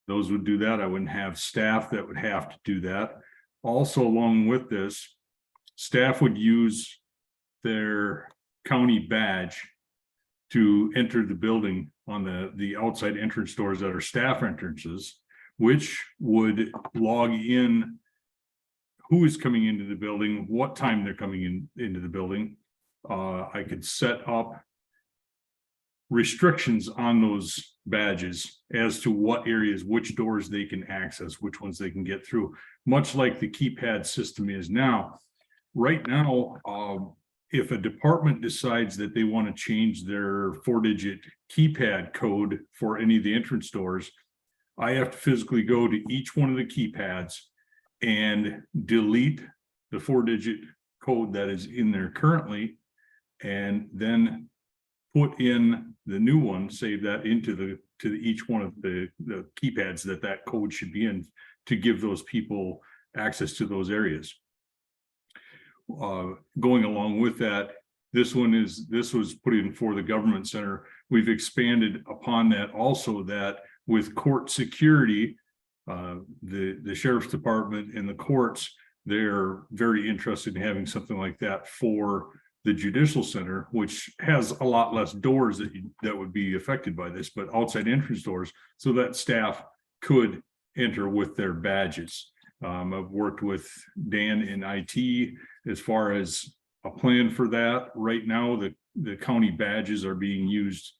S12: Those would do that. I wouldn't have staff that would have to do that. Also, along with this, staff would use their county badge to enter the building on the outside entrance doors that are staff entrances, which would log in who is coming into the building, what time they're coming into the building. I could set up restrictions on those badges as to what areas, which doors they can access, which ones they can get through, much like the keypad system is now. Right now, if a department decides that they want to change their 4-digit keypad code for any of the entrance doors, I have to physically go to each one of the keypads and delete the 4-digit code that is in there currently, and then put in the new one, save that into each one of the keypads that code should be in, to give those people access to those areas. Going along with that, this was put in for the government center. We've expanded upon that also, that with court security, the sheriff's department and the courts, they're very interested in having something like that for the judicial center, which has a lot less doors that would be affected by this, but outside entrance doors, so that staff could enter with their badges. I've worked with Dan in IT as far as a plan for that. Right now, the county badges are being used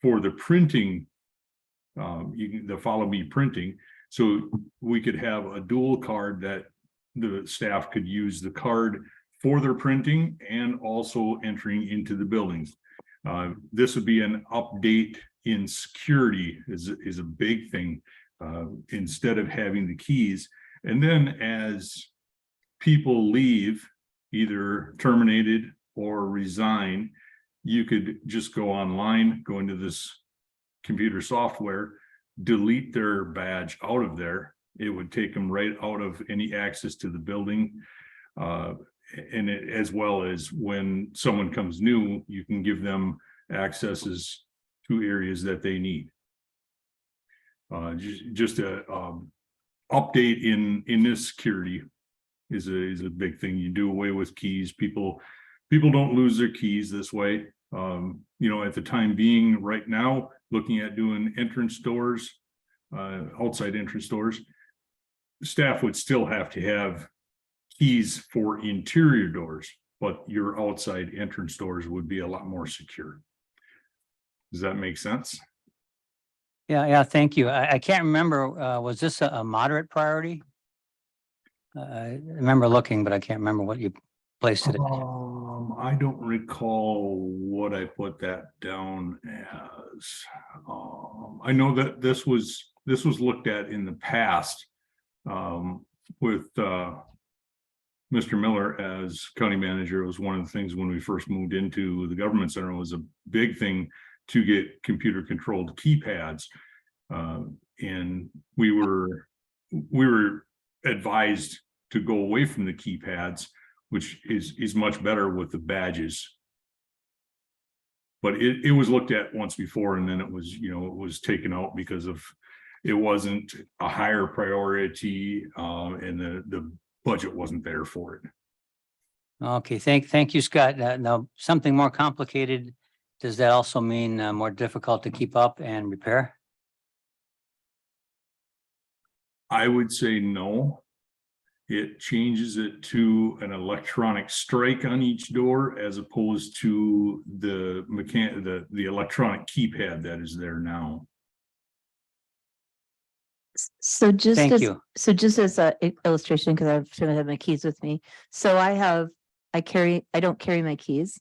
S12: for the printing, the Follow Me printing. So we could have a dual card that the staff could use the card for their printing and also entering into the buildings. This would be an update in security is a big thing, instead of having the keys. And then as people leave, either terminated or resign, you could just go online, go into this computer software, delete their badge out of there. It would take them right out of any access to the building. And as well as when someone comes new, you can give them accesses to areas that they need. Just a update in this security is a big thing. You do away with keys. People don't lose their keys this way. You know, at the time being, right now, looking at doing entrance doors, outside entrance doors, staff would still have to have keys for interior doors, but your outside entrance doors would be a lot more secure. Does that make sense?
S8: Yeah, thank you. I can't remember, was this a moderate priority? I remember looking, but I can't remember what you placed it.
S12: I don't recall what I put that down as. I know that this was looked at in the past, with Mr. Miller as county manager. It was one of the things when we first moved into the government center. It was a big thing to get computer controlled keypads. And we were advised to go away from the keypads, which is much better with the badges. But it was looked at once before, and then it was taken out because of it wasn't a higher priority, and the budget wasn't there for it.
S8: Okay, thank you, Scott. Now, something more complicated, does that also mean more difficult to keep up and repair?
S12: I would say no. it changes it to an electronic strike on each door as opposed to the the electronic keypad that is there now.
S3: So just
S8: Thank
S3: as,
S8: you.
S3: so just as a illustration, because I shouldn't have my keys with me. So I don't carry my keys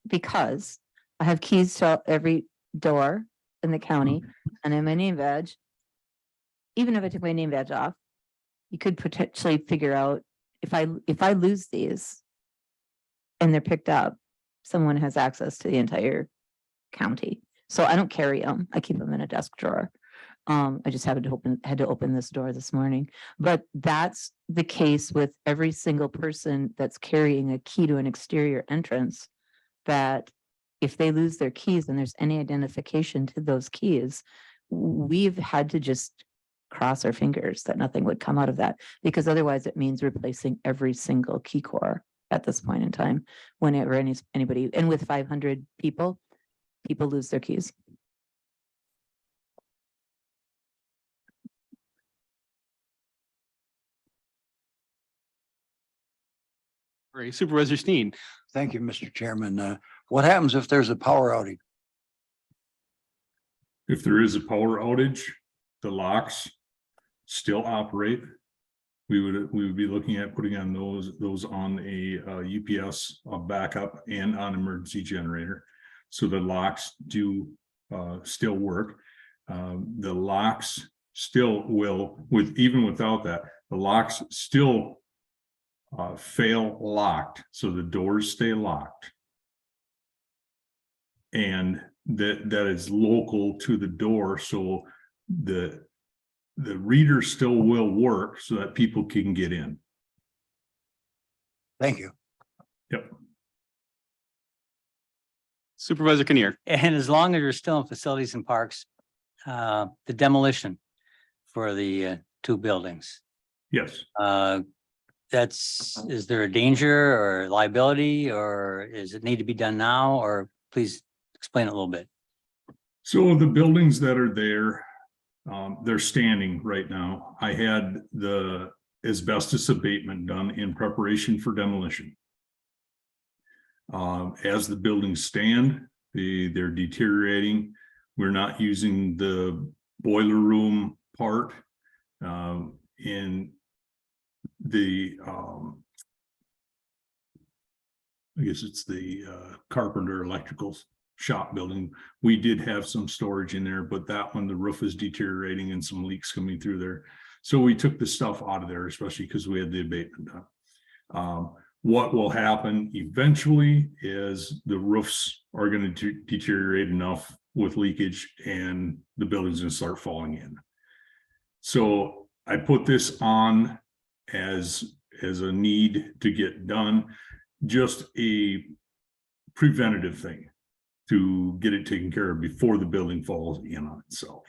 S3: because I have keys to every door in the county and in my name badge. Even if I took my name badge off, you could potentially figure out if I lose these and they're picked up, someone has access to the entire county. So I don't carry them. I keep them in a desk drawer. I just had to open this door this morning, but that's the case with every single person that's carrying a key to an exterior entrance. That if they lose their keys and there's any identification to those keys, we've had to just cross our fingers that nothing would come out of that, because otherwise it means replacing every single key core at this point in time, whenever anybody, and with 500 people lose their keys.
S2: All right, Supervisor Steen.
S4: Thank you, Mr. Chairman. What happens if there's a power outage?
S12: If there is a power outage, the locks still operate. We would be looking at putting on those on a UPS backup and on emergency generator. So the locks do still work. The locks still will, even without that, the locks still fail locked, so the doors stay locked. And that is local to the door, so the reader still will work so that people can get in.
S4: Thank you.
S12: Yep.
S2: Supervisor Kinnear.
S8: And as long as you're still in facilities and parks, the demolition for the two buildings,
S12: Yes.
S8: is there a danger or liability, or does it need to be done now? Or please explain it a little bit.
S12: So the buildings that are there, they're standing right now. I had the asbestos abatement done in preparation for demolition. As the buildings stand, they're deteriorating. We're not using the boiler room part in the I guess it's the Carpenter Electrical Shop building. We did have some storage in there, but that one, the roof is deteriorating and some leaks coming through there. So we took the stuff out of there, especially because we had the abatement done. What will happen eventually is the roofs are going to deteriorate enough with leakage and the building's going to start falling in. So I put this on as a need to get done, just a preventative thing to get it taken care of before the building falls in on itself.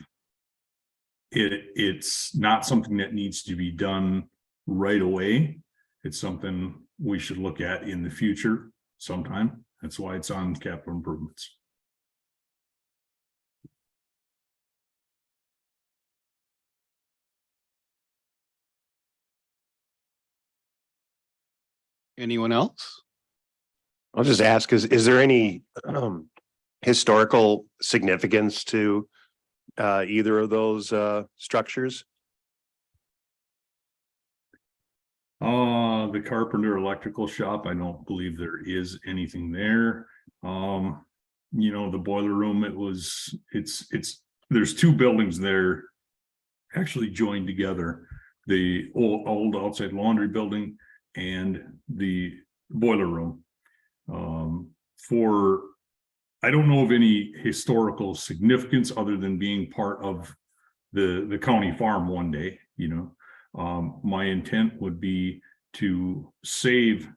S12: It's not something that needs to be done right away. It's something we should look at in the future sometime. That's why it's on capital improvements.
S2: Anyone else?
S13: I'll just ask, is there any historical significance to either of those structures?
S12: The Carpenter Electrical Shop, I don't believe there is anything there. You know, the boiler room, there's two buildings there actually joined together. The old outside laundry building and the boiler room. I don't know of any historical significance other than being part of the county farm one day, you know. My intent would be to save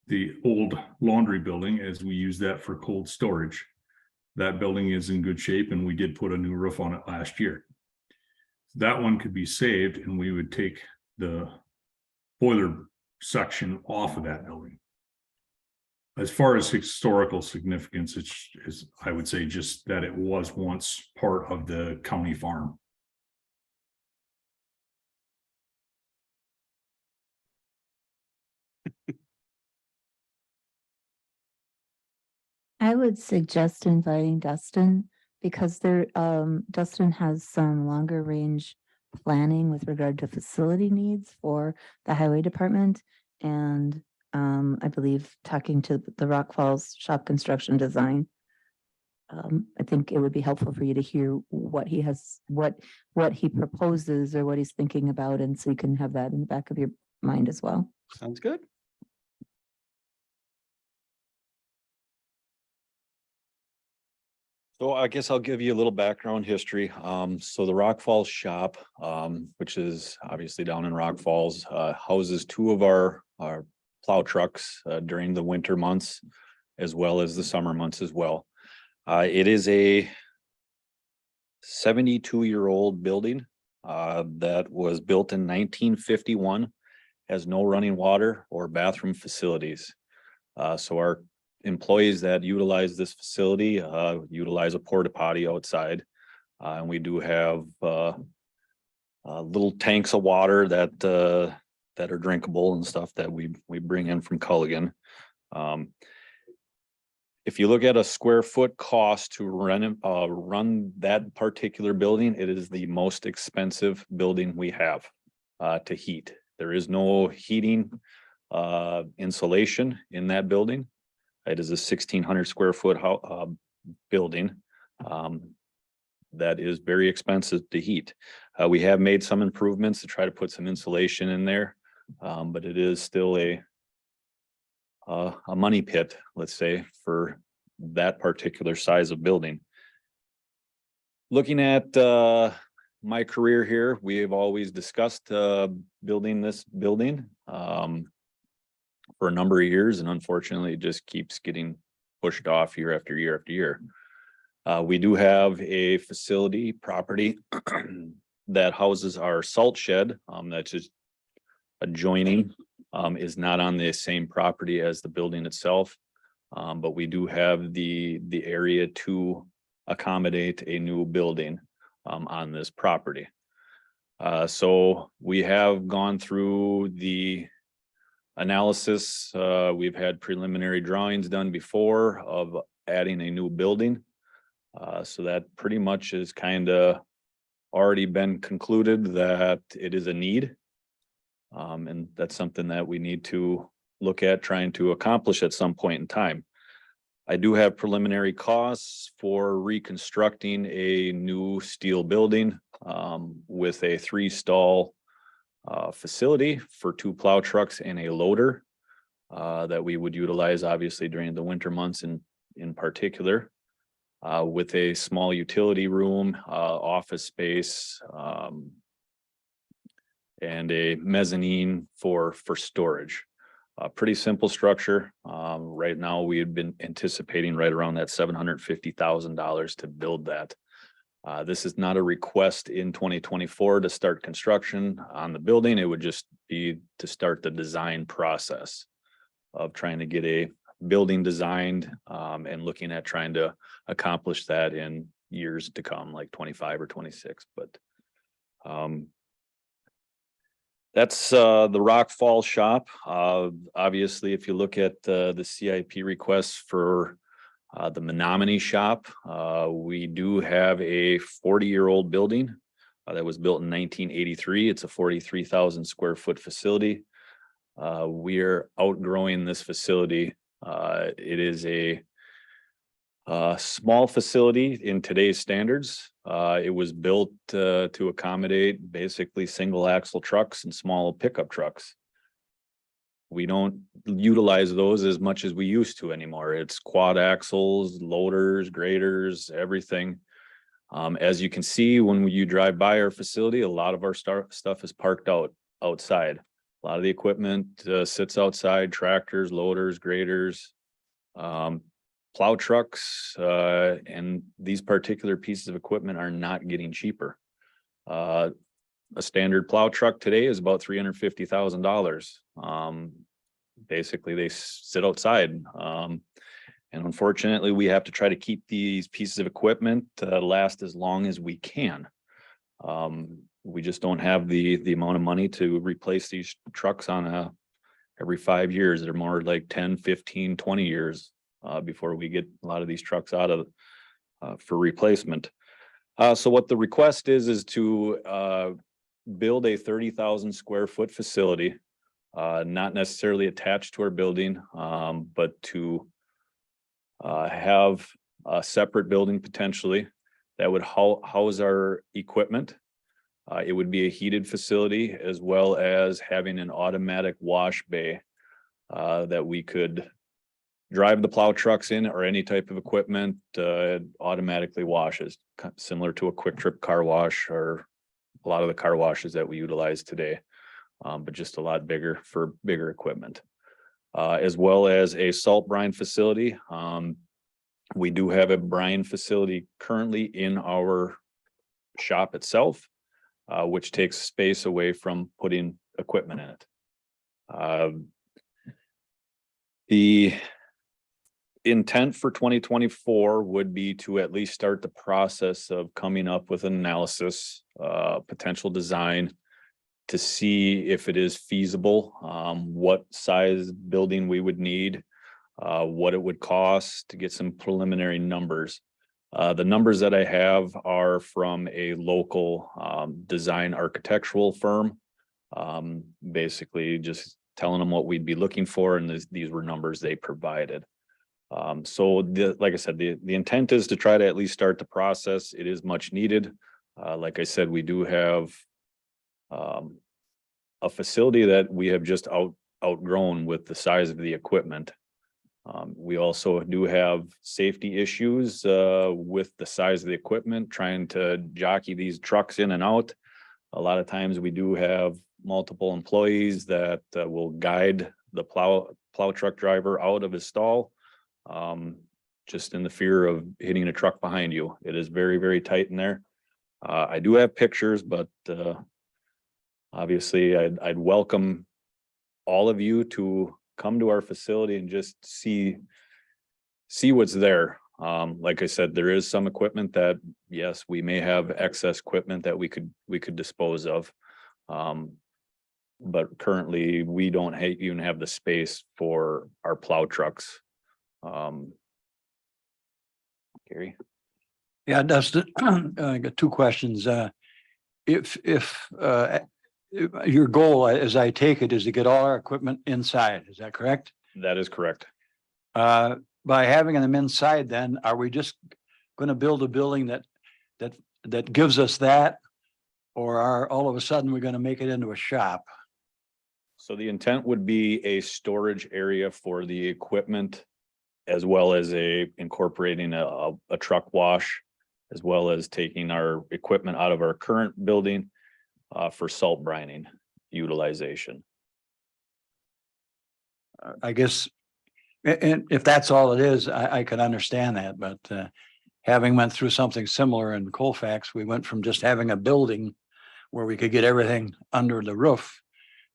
S12: the old laundry building as we use that for cold storage. That building is in good shape and we did put a new roof on it last year. That one could be saved and we would take the boiler section off of that building. As far as historical significance, it's I would say just that it was once part of the county farm.
S3: I would suggest inviting Dustin because Dustin has some longer range planning with regard to facility needs for the highway department. And I believe talking to the Rock Falls Shop Construction Design. I think it would be helpful for you to hear what he has, what he proposes or what he's thinking about. And so you can have that in the back of your mind as well.
S2: Sounds good.
S14: So I guess I'll give you a little background history. So the Rock Falls shop, which is obviously down in Rock Falls, houses two of our plow trucks during the winter months, as well as the summer months as well. It is a 72-year-old building that was built in 1951, has no running water or bathroom facilities. So our employees that utilize this facility utilize a porta potty outside. And we do have little tanks of water that are drinkable and stuff that we bring in from Culligan. If you look at a square foot cost to run that particular building, it is the most expensive building we have to heat. There is no heating insulation in that building. It is a 1,600 square foot building that is very expensive to heat. We have made some improvements to try to put some insulation in there, but it is still a money pit, let's say, for that particular size of building. Looking at my career here, we have always discussed building this building for a number of years, and unfortunately it just keeps getting pushed off year after year after year. We do have a facility property that houses our salt shed that's just adjoining, is not on the same property as the building itself, but we do have the area to accommodate a new building on this property. So we have gone through the analysis. We've had preliminary drawings done before of adding a new building. So that pretty much is kind of already been concluded that it is a need. And that's something that we need to look at trying to accomplish at some point in time. I do have preliminary costs for reconstructing a new steel building with a 3-stall facility for 2 plow trucks and a loader that we would utilize obviously during the winter months in particular, with a small utility room, office space, and a mezzanine for storage. Pretty simple structure. Right now we had been anticipating right around that $750,000 to build that. This is not a request in 2024 to start construction on the building. It would just be to start the design process of trying to get a building designed and looking at trying to accomplish that in years to come, like 25 or 26. But that's the Rock Falls shop. Obviously, if you look at the CIP requests for the Menominee shop, we do have a 40-year-old building that was built in 1983. It's a 43,000 square foot facility. We are outgrowing this facility. It is a small facility in today's standards. It was built to accommodate basically single axle trucks and small pickup trucks. We don't utilize those as much as we used to anymore. It's quad axles, loaders, graders, everything. As you can see, when you drive by our facility, a lot of our stuff is parked outside. A lot of the equipment sits outside: tractors, loaders, graders, plow trucks, and these particular pieces of equipment are not getting cheaper. A standard plow truck today is about $350,000. Basically, they sit outside. And unfortunately, we have to try to keep these pieces of equipment last as long as we can. We just don't have the amount of money to replace these trucks on every 5 years. They're more like 10, 15, 20 years before we get a lot of these trucks out of for replacement. So what the request is to build a 30,000 square foot facility, not necessarily attached to our building, but to have a separate building potentially that would house our equipment. It would be a heated facility as well as having an automatic wash bay that we could drive the plow trucks in or any type of equipment, automatically washes, similar to a quick trip car wash or a lot of the car washes that we utilize today, but just a lot bigger for bigger equipment. As well as a salt brine facility. We do have a brine facility currently in our shop itself, which takes space away from putting equipment in it. The intent for 2024 would be to at least start the process of coming up with an analysis, potential design to see if it is feasible, what size building we would need, what it would cost to get some preliminary numbers. The numbers that I have are from a local design architectural firm, basically just telling them what we'd be looking for, and these were numbers they provided. Like I said, the intent is to try to at least start the process. It is much needed. Like I said, we do have a facility that we have just outgrown with the size of the equipment. We also do have safety issues with the size of the equipment, trying to jockey these trucks in and out. A lot of times we do have multiple employees that will guide the plow truck driver out of his stall, just in the fear of hitting a truck behind you. It is very, very tight in there. I do have pictures, but obviously I'd welcome all of you to come to our facility and just see what's there. Like I said, there is some equipment that, yes, we may have excess equipment that we could dispose of. But currently we don't even have the space for our plow trucks. Gary?
S4: Yeah, Dustin, I got two questions. If your goal, as I take it, is to get all our equipment inside, is that correct?
S14: That is correct.
S4: By having them inside, then are we just gonna build a building that gives us that? Or are all of a sudden we're gonna make it into a shop?
S14: So the intent would be a storage area for the equipment, as well as incorporating a truck wash, as well as taking our equipment out of our current building for salt brining utilization.
S4: I guess, and if that's all it is, I can understand that, but having went through something similar in Colfax, we went from just having a building where we could get everything under the roof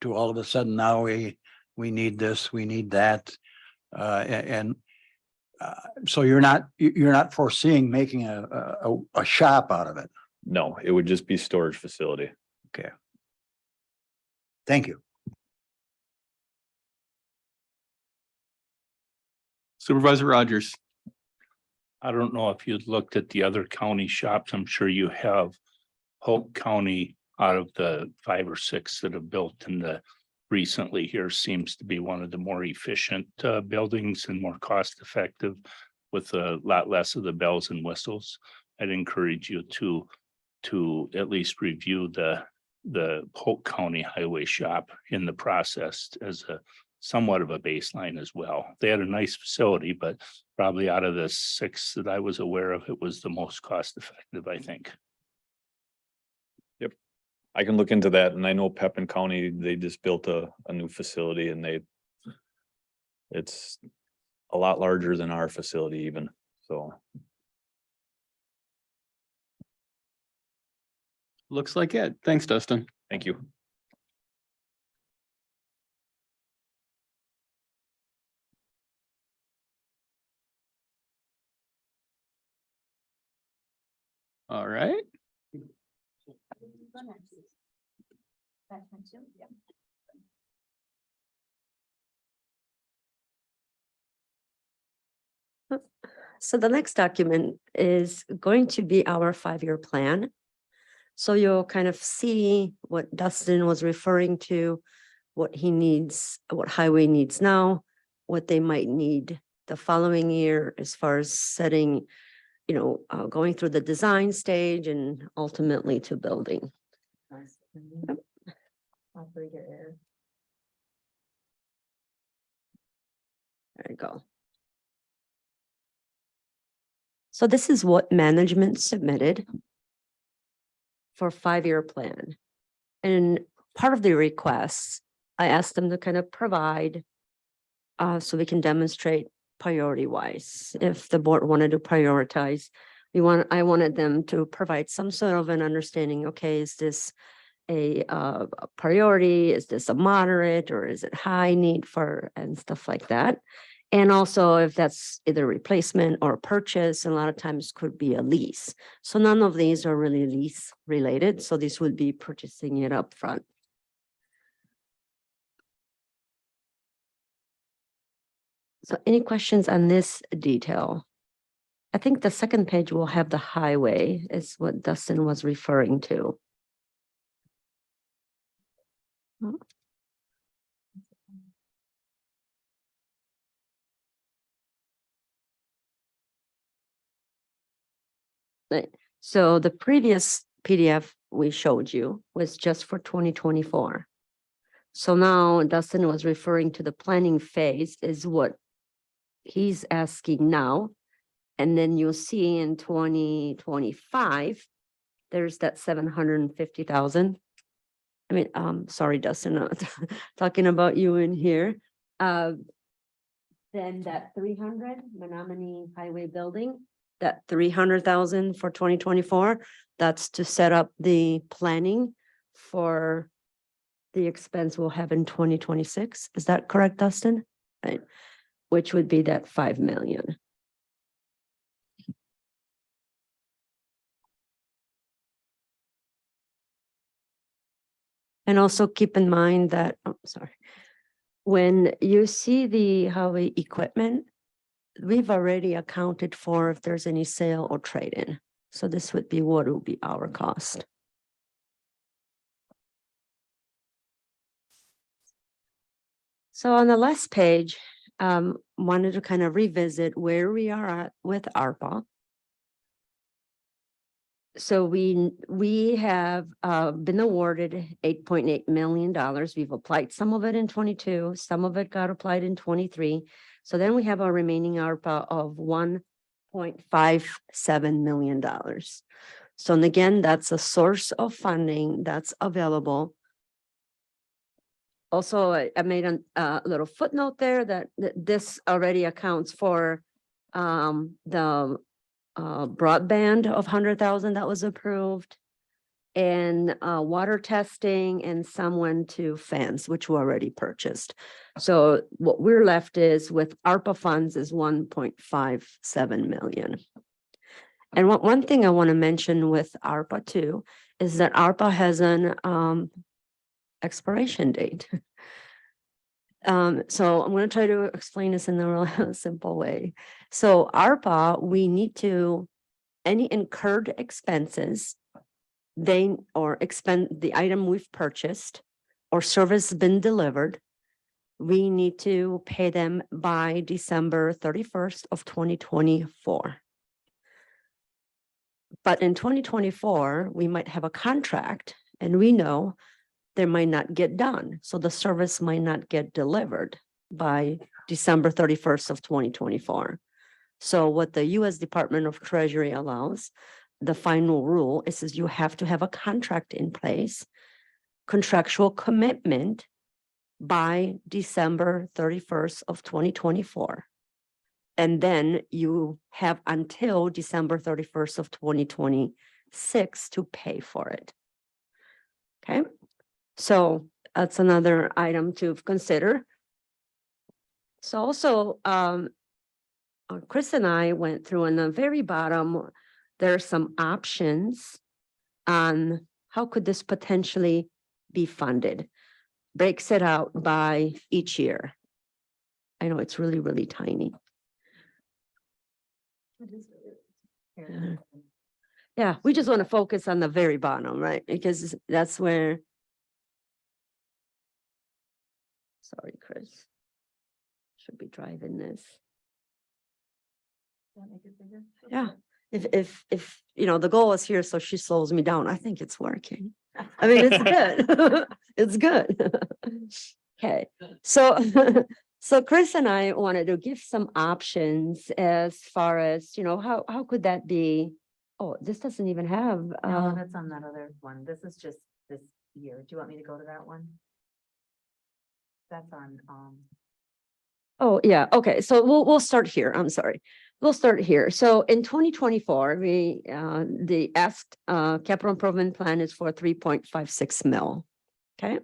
S4: to all of a sudden now we need this, we need that. So you're not foreseeing making a shop out of it?
S14: No, it would just be storage facility.
S4: Okay. Thank you.
S5: Supervisor Rogers. I don't know if you'd looked at the other county shops. I'm sure you have. Polk County, out of the 5 or 6 that have built in the recently here, seems to be one of the more efficient buildings and more cost effective, with a lot less of the bells and whistles. I'd encourage you to at least review the Polk County Highway Shop in the process as a somewhat of a baseline as well. They had a nice facility, but probably out of the 6 that I was aware of, it was the most cost effective, I think.
S14: Yep. I can look into that. And I know Pepin County, they just built a new facility, and it's a lot larger than our facility even, so.
S2: Looks like it. Thanks, Dustin.
S14: Thank you.
S2: All right.
S9: So the next document is going to be our 5-year plan. So you'll kind of see what Dustin was referring to, what he needs, what highway needs now, what they might need the following year as far as setting, going through the design stage and ultimately to building. Operator error. There you go. So this is what management submitted for 5-year plan. And part of the requests, I asked them to kind of provide so we can demonstrate priority wise. If the board wanted to prioritize, I wanted them to provide some sort of an understanding, okay, is this a priority? Is this a moderate or is it high need for and stuff like that? And also if that's either replacement or purchase, and a lot of times could be a lease. So none of these are really lease related. So this would be purchasing it up front. So any questions on this detail? I think the second page will have the highway is what Dustin was referring to. So the previous PDF we showed you was just for 2024. So now Dustin was referring to the planning phase is what he's asking now. And then you'll see in 2025, there's that 750,000. I mean, sorry, Dustin, I'm talking about you in here. Then that 300 Menominee Highway building, that 300,000 for 2024, that's to set up the planning for the expense we'll have in 2026. Is that correct, Dustin? Right. Which would be that 5 million. And also keep in mind that, when you see the highway equipment, we've already accounted for if there's any sale or trade-in. So this would be what will be our cost. So on the last page, wanted to kind of revisit where we are at with ARPA. So we have been awarded $8.8 million. We've applied some of it in 22, some of it got applied in 23. So then we have a remaining ARPA of $1.57 million. So and again, that's a source of funding that's available. Also, I made a little footnote there that this already accounts for the broadband of 100,000 that was approved, and water testing, and some went to fence, which were already purchased. So what we're left is with ARPA funds is 1.57 million. And one thing I want to mention with ARPA too is that ARPA has an expiration date. So I'm going to try to explain this in a real simple way. So ARPA, we need to, any incurred expenses, expend the item we've purchased or service been delivered, we need to pay them by December 31st of 2024. But in 2024, we might have a contract and we know they might not get done. So the service might not get delivered by December 31st of 2024. So what the U.S. Department of Treasury allows, the final rule is you have to have a contract in place, contractual commitment by December 31st of 2024. And then you have until December 31st of 2026 to pay for it. Okay. So that's another item to consider. So also, Chris and I went through on the very bottom, there are some options on how could this potentially be funded. Breaks it out by each year. I know it's really, really tiny. Yeah, we just want to focus on the very bottom, right? Because that's where. Sorry, Chris. Should be driving this. Yeah, if, the goal is here, so she slows me down, I think it's working. I mean, it's good. It's good. Okay, so, so Chris and I wanted to give some options as far as, how could that be? Oh, this doesn't even have,
S3: No, that's on that other one. This is just this year. Do you want me to go to that one? That's on,
S9: oh, yeah, okay, so we'll start here, I'm sorry. We'll start here. So in 2024, the asked, capital improvement plan is for 3.56 mil. Okay.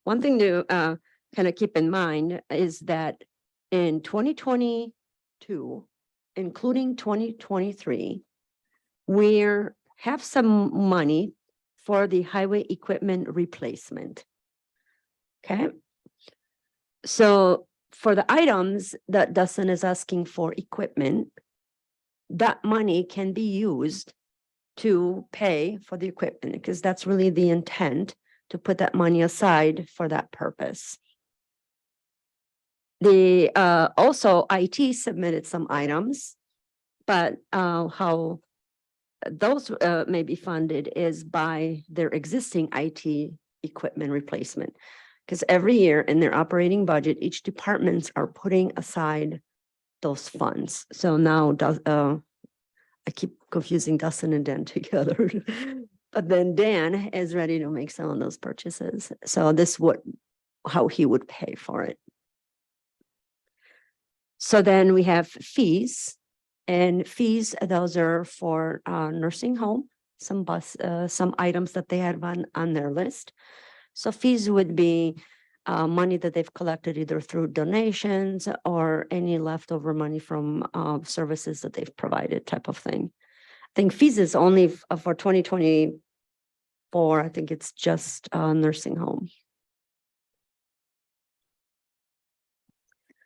S9: One thing to, kind of keep in mind is that in 2022, including 2023, we have some money for the highway equipment replacement. Okay. So for the items that Dustin is asking for equipment, that money can be used to pay for the equipment, because that's really the intent, to put that money aside for that purpose. The also IT submitted some items, but how those may be funded is by their existing IT equipment replacement. Because every year in their operating budget, each departments are putting aside those funds. So now I keep confusing Dustin and Dan together. But then Dan is ready to make some of those purchases. So this would how he would pay for it. So then we have fees, and fees, those are for nursing home, some items that they had on their list. So fees would be money that they've collected either through donations or any leftover money from services that they've provided, type of thing. I think fees is only for 2024. I think it's just nursing home.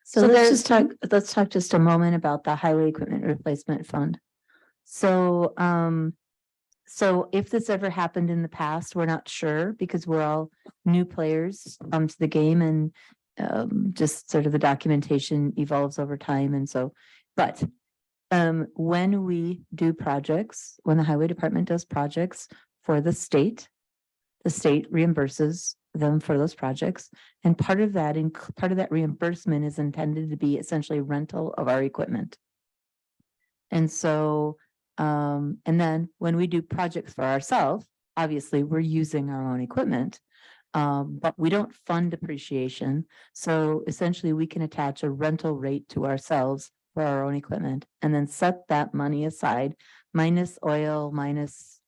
S3: So
S9: So
S3: let's
S9: then-
S3: just let's talk just a moment about the highway equipment replacement fund. So, so if this ever happened in the past, we're not sure, because we're all new players to the game, and just sort of the documentation evolves over time. And so, but when we do projects, when the highway department does projects for the state reimburses them for those projects. And part of that reimbursement is intended to be essentially rental of our equipment. And so, and then when we do projects for ourselves, obviously we're using our own equipment, but we don't fund depreciation. So essentially we can attach a rental rate to ourselves for our own equipment, and then set that money aside, minus oil, minus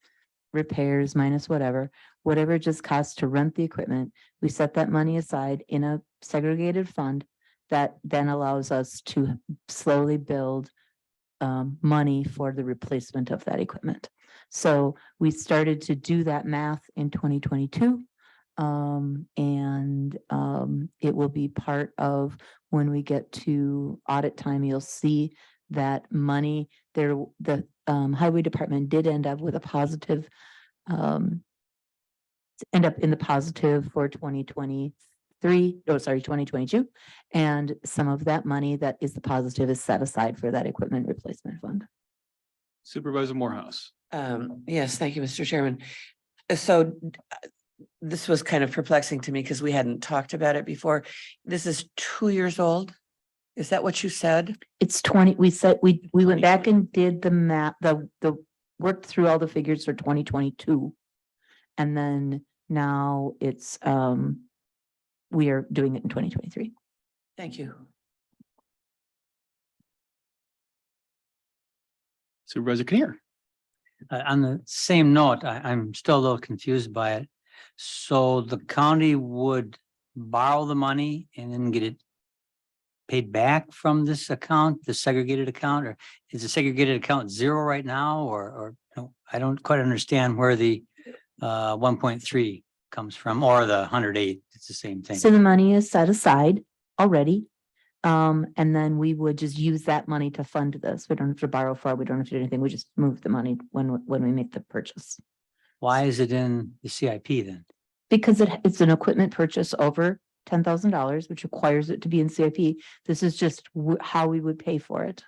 S3: repairs, minus whatever it just costs to rent the equipment. We set that money aside in a segregated fund that then allows us to slowly build money for the replacement of that equipment. So we started to do that math in 2022. And it will be part of when we get to audit time. You'll see that money there. The highway department did end up with a positive, end up in the positive for 2022. And some of that money that is the positive is set aside for that equipment replacement fund.
S2: Supervisor Morehouse.
S6: Yes, thank you, Mr. Chairman. So this was kind of perplexing to me because we hadn't talked about it before. This is 2 years old. Is that what you said?
S3: It's 20, we said, we went back and did the math, the worked through all the figures for 2022. And then now it's, we are doing it in 2023.
S6: Thank you.
S2: Supervisor Kinnear.
S8: On the same note, I'm still a little confused by it. So the county would borrow the money and then get it paid back from this account, the segregated account, or is the segregated account zero right now, or no? I don't quite understand where the 1.3 comes from, or the 108. It's the same thing.
S3: So the money is set aside already. And then we would just use that money to fund this. We don't have to borrow for it. We don't have to do anything. We just move the money when we make the purchase.
S8: Why is it in the CIP then?
S3: Because it's an equipment purchase over $10,000, which requires it to be in CIP. This is just how we would pay for it.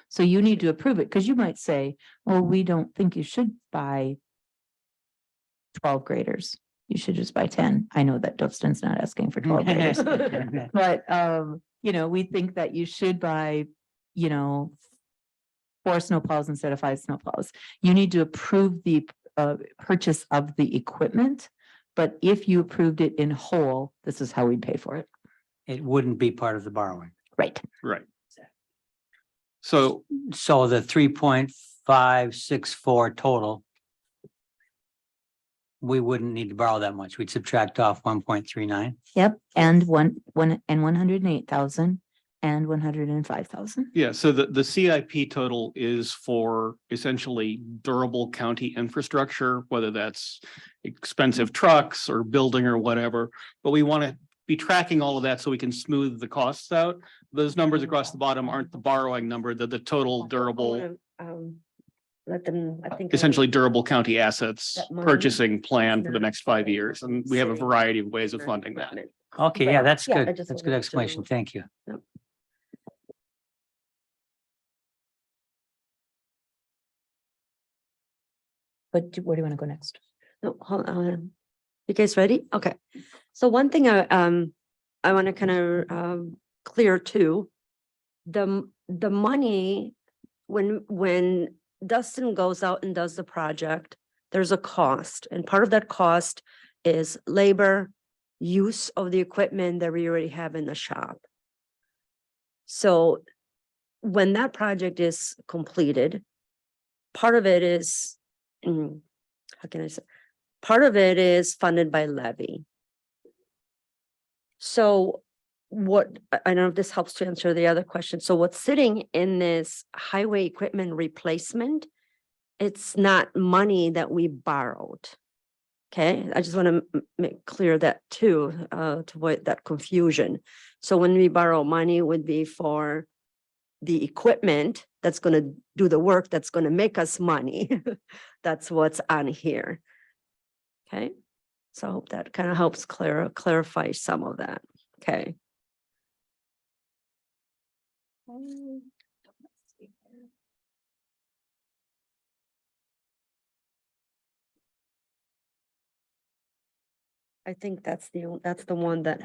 S3: So you need to approve it, because you might say, well, we don't think you should buy 12 graders. You should just buy 10. I know that Dustin's not asking for 12 graders. But, we think that you should buy, 4 snowplows instead of 5 snowplows. You need to approve the purchase of the equipment. But if you approved it in whole, this is how we'd pay for it.
S8: It wouldn't be part of the borrowing.
S3: Right.
S2: Right. So
S8: So the 3.564 total. We wouldn't need to borrow that much. We'd subtract off 1.39.
S3: Yep. And 108,000 and 105,000.
S2: yeah, so the CIP total is for essentially durable county infrastructure, whether that's expensive trucks or building or whatever. But we want to be tracking all of that so we can smooth the costs out. Those numbers across the bottom aren't the borrowing number, they're the total durable,
S9: Let them, I think.
S2: essentially durable county assets
S9: That money
S2: purchasing plan for the
S9: not
S2: next 5 years. And we have a
S9: sitting
S2: variety of ways of funding that.
S8: Okay, yeah, that's
S9: Yeah, I
S8: good.
S9: just
S8: That's good
S9: wanted to-
S8: explanation. Thank you.
S3: But where do you want to go next?
S9: No, hold on. You guys ready? Okay. So one thing I want to kind of clear too. The money, when Dustin goes out and does the project, there's a cost, and part of that cost is labor, use of the equipment that we already have in the shop. So when that project is completed, part of it is, how can I say? Part of it is funded by levy. So I don't know if this helps to answer the other question. So what's sitting in this highway equipment replacement, it's not money that we borrowed. Okay, I just want to make clear that too, to avoid that confusion. So when we borrow money, it would be for the equipment that's going to do the work that's going to make us money. That's what's on here. Okay, so I hope that kind of helps clarify some of that. Okay. I think that's the one that.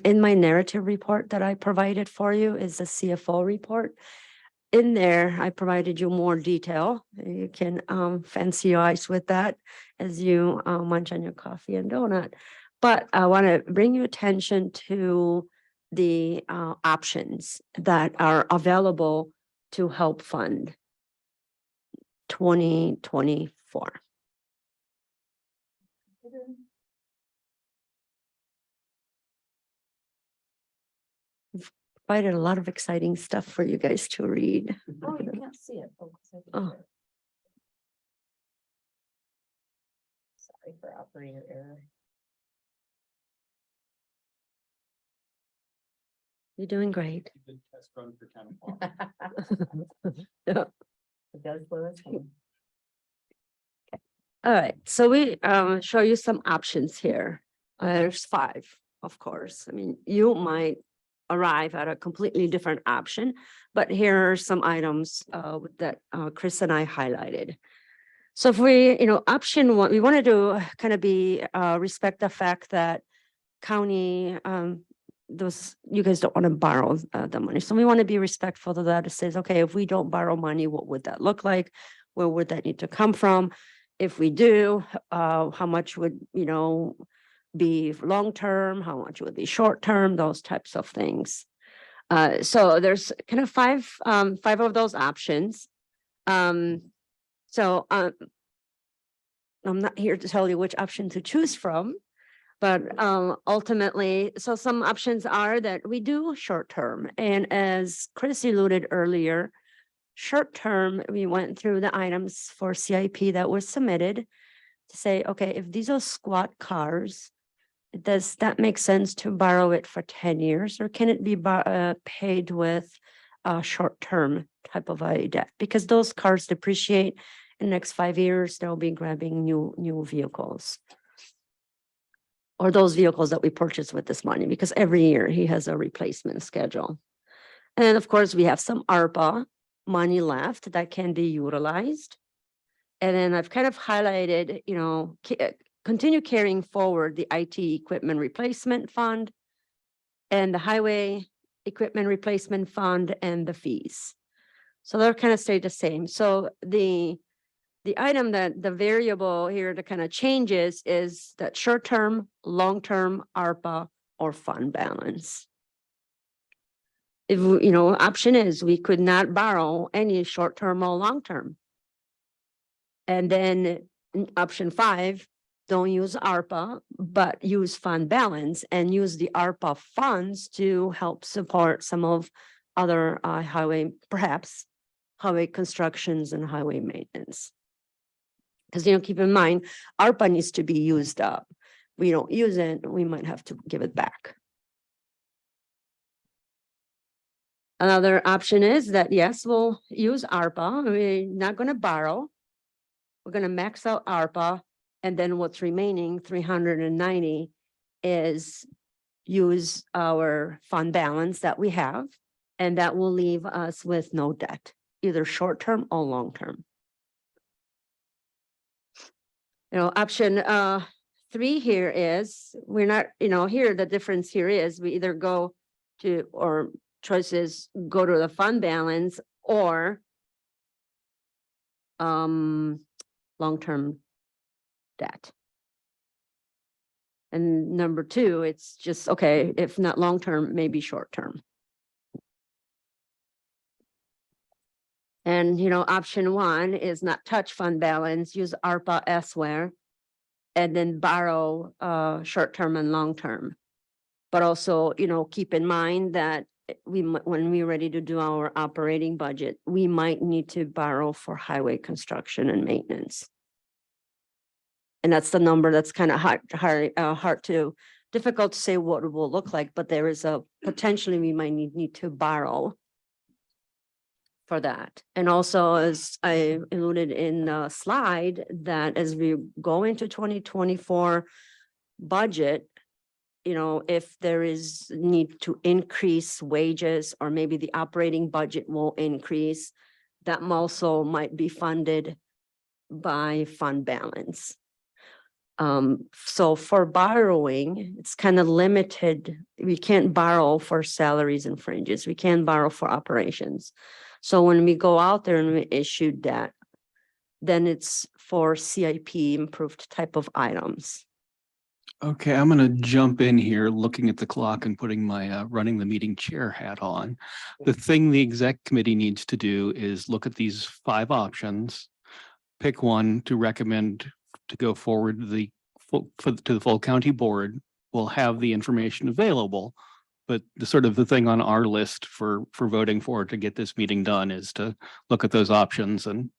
S9: In my narrative report that I provided for you is the CFO report. In there, I provided you more detail. You can fancy your eyes with that as you munch on your coffee and donut. But I want to bring your attention to the options that are available to help fund 2024. Provided a lot of exciting stuff for you guys to read.
S3: Oh, you can't see it.
S9: Oh.
S3: Sorry for operator error.
S9: You're doing great.
S2: Test run for 10 o'clock.
S9: Yeah.
S3: It does blow us home.
S9: All right, so we show you some options here. There's 5, of course. I mean, you might arrive at a completely different option, but here are some items that Chris and I highlighted. So if we, option 1, we wanted to kind of be respect the fact that county, you guys don't want to borrow the money. So we want to be respectful of that. It says, okay, if we don't borrow money, what would that look like? Where would that need to come from? If we do, how much would, be long-term, how much would be short-term, those types of things. So there's kind of five of those options. So I'm not here to tell you which option to choose from, but ultimately, so some options are that we do short-term. And as Chris alluded earlier, short-term, we went through the items for CIP that were submitted to say, okay, if these are squat cars, does that make sense to borrow it for 10 years, or can it be paid with a short-term type of a debt? Because those cars depreciate in the next 5 years, they'll be grabbing new vehicles. Or those vehicles that we purchase with this money, because every year he has a replacement schedule. And then, of course, we have some ARPA money left that can be utilized. And then I've kind of highlighted, continue carrying forward the IT equipment replacement fund and the highway equipment replacement fund and the fees. So they're kind of stay the same. So the item that the variable here that kind of changes is that short-term, long-term ARPA or fund balance. If, option is we could not borrow any short-term or long-term. And then option 5, don't use ARPA, but use fund balance and use the ARPA funds to help support some of other highway, perhaps highway constructions and highway maintenance. Because, keep in mind, ARPA needs to be used up. We don't use it, we might have to give it back. Another option is that, yes, we'll use ARPA. We're not going to borrow. We're going to max out ARPA. And then what's remaining, 390, is use our fund balance that we have. And that will leave us with no debt, either short-term or long-term. Option 3 here is, we're not, here, the difference here is we either go to, or choices go to the fund balance or long-term debt. And number 2, it's just, okay, if not long-term, maybe short-term. And, option 1 is not touch fund balance, use ARPA elsewhere, and then borrow short-term and long-term. But also, keep in mind that when we're ready to do our operating budget, we might need to borrow for highway construction and maintenance. And that's the number that's kind of difficult to say what it will look like, but there is a potentially we might need to borrow for that. And also, as I alluded in the slide, that as we go into 2024 budget, if there is need to increase wages, or maybe the operating budget will increase, that also might be funded by fund balance. So for borrowing, it's kind of limited. We can't borrow for salaries and fringes. We can't borrow for operations. So when we go out there and we issue debt, then it's for CIP improved type of items.
S2: Okay, I'm going to jump in here, looking at the clock and putting my running the meeting chair hat on. The thing the exec committee needs to do is look at these 5 options, pick one to recommend to go forward to the full county board. We'll have the information available, but the thing on our list for voting for to get this meeting done is to look at those options and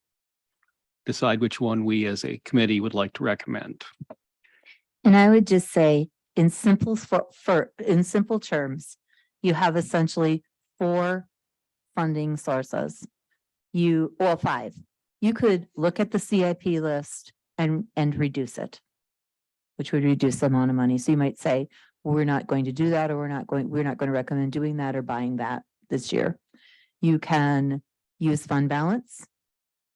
S2: decide which one we as a committee would like to recommend.
S3: And I would just say, in simple terms, you have essentially 4 funding sources. 5. You could look at the CIP list and reduce it, which would reduce the amount of money. So you might say, well, we're not going to do that, or we're not going to recommend doing that or buying that this year. You can use fund balance.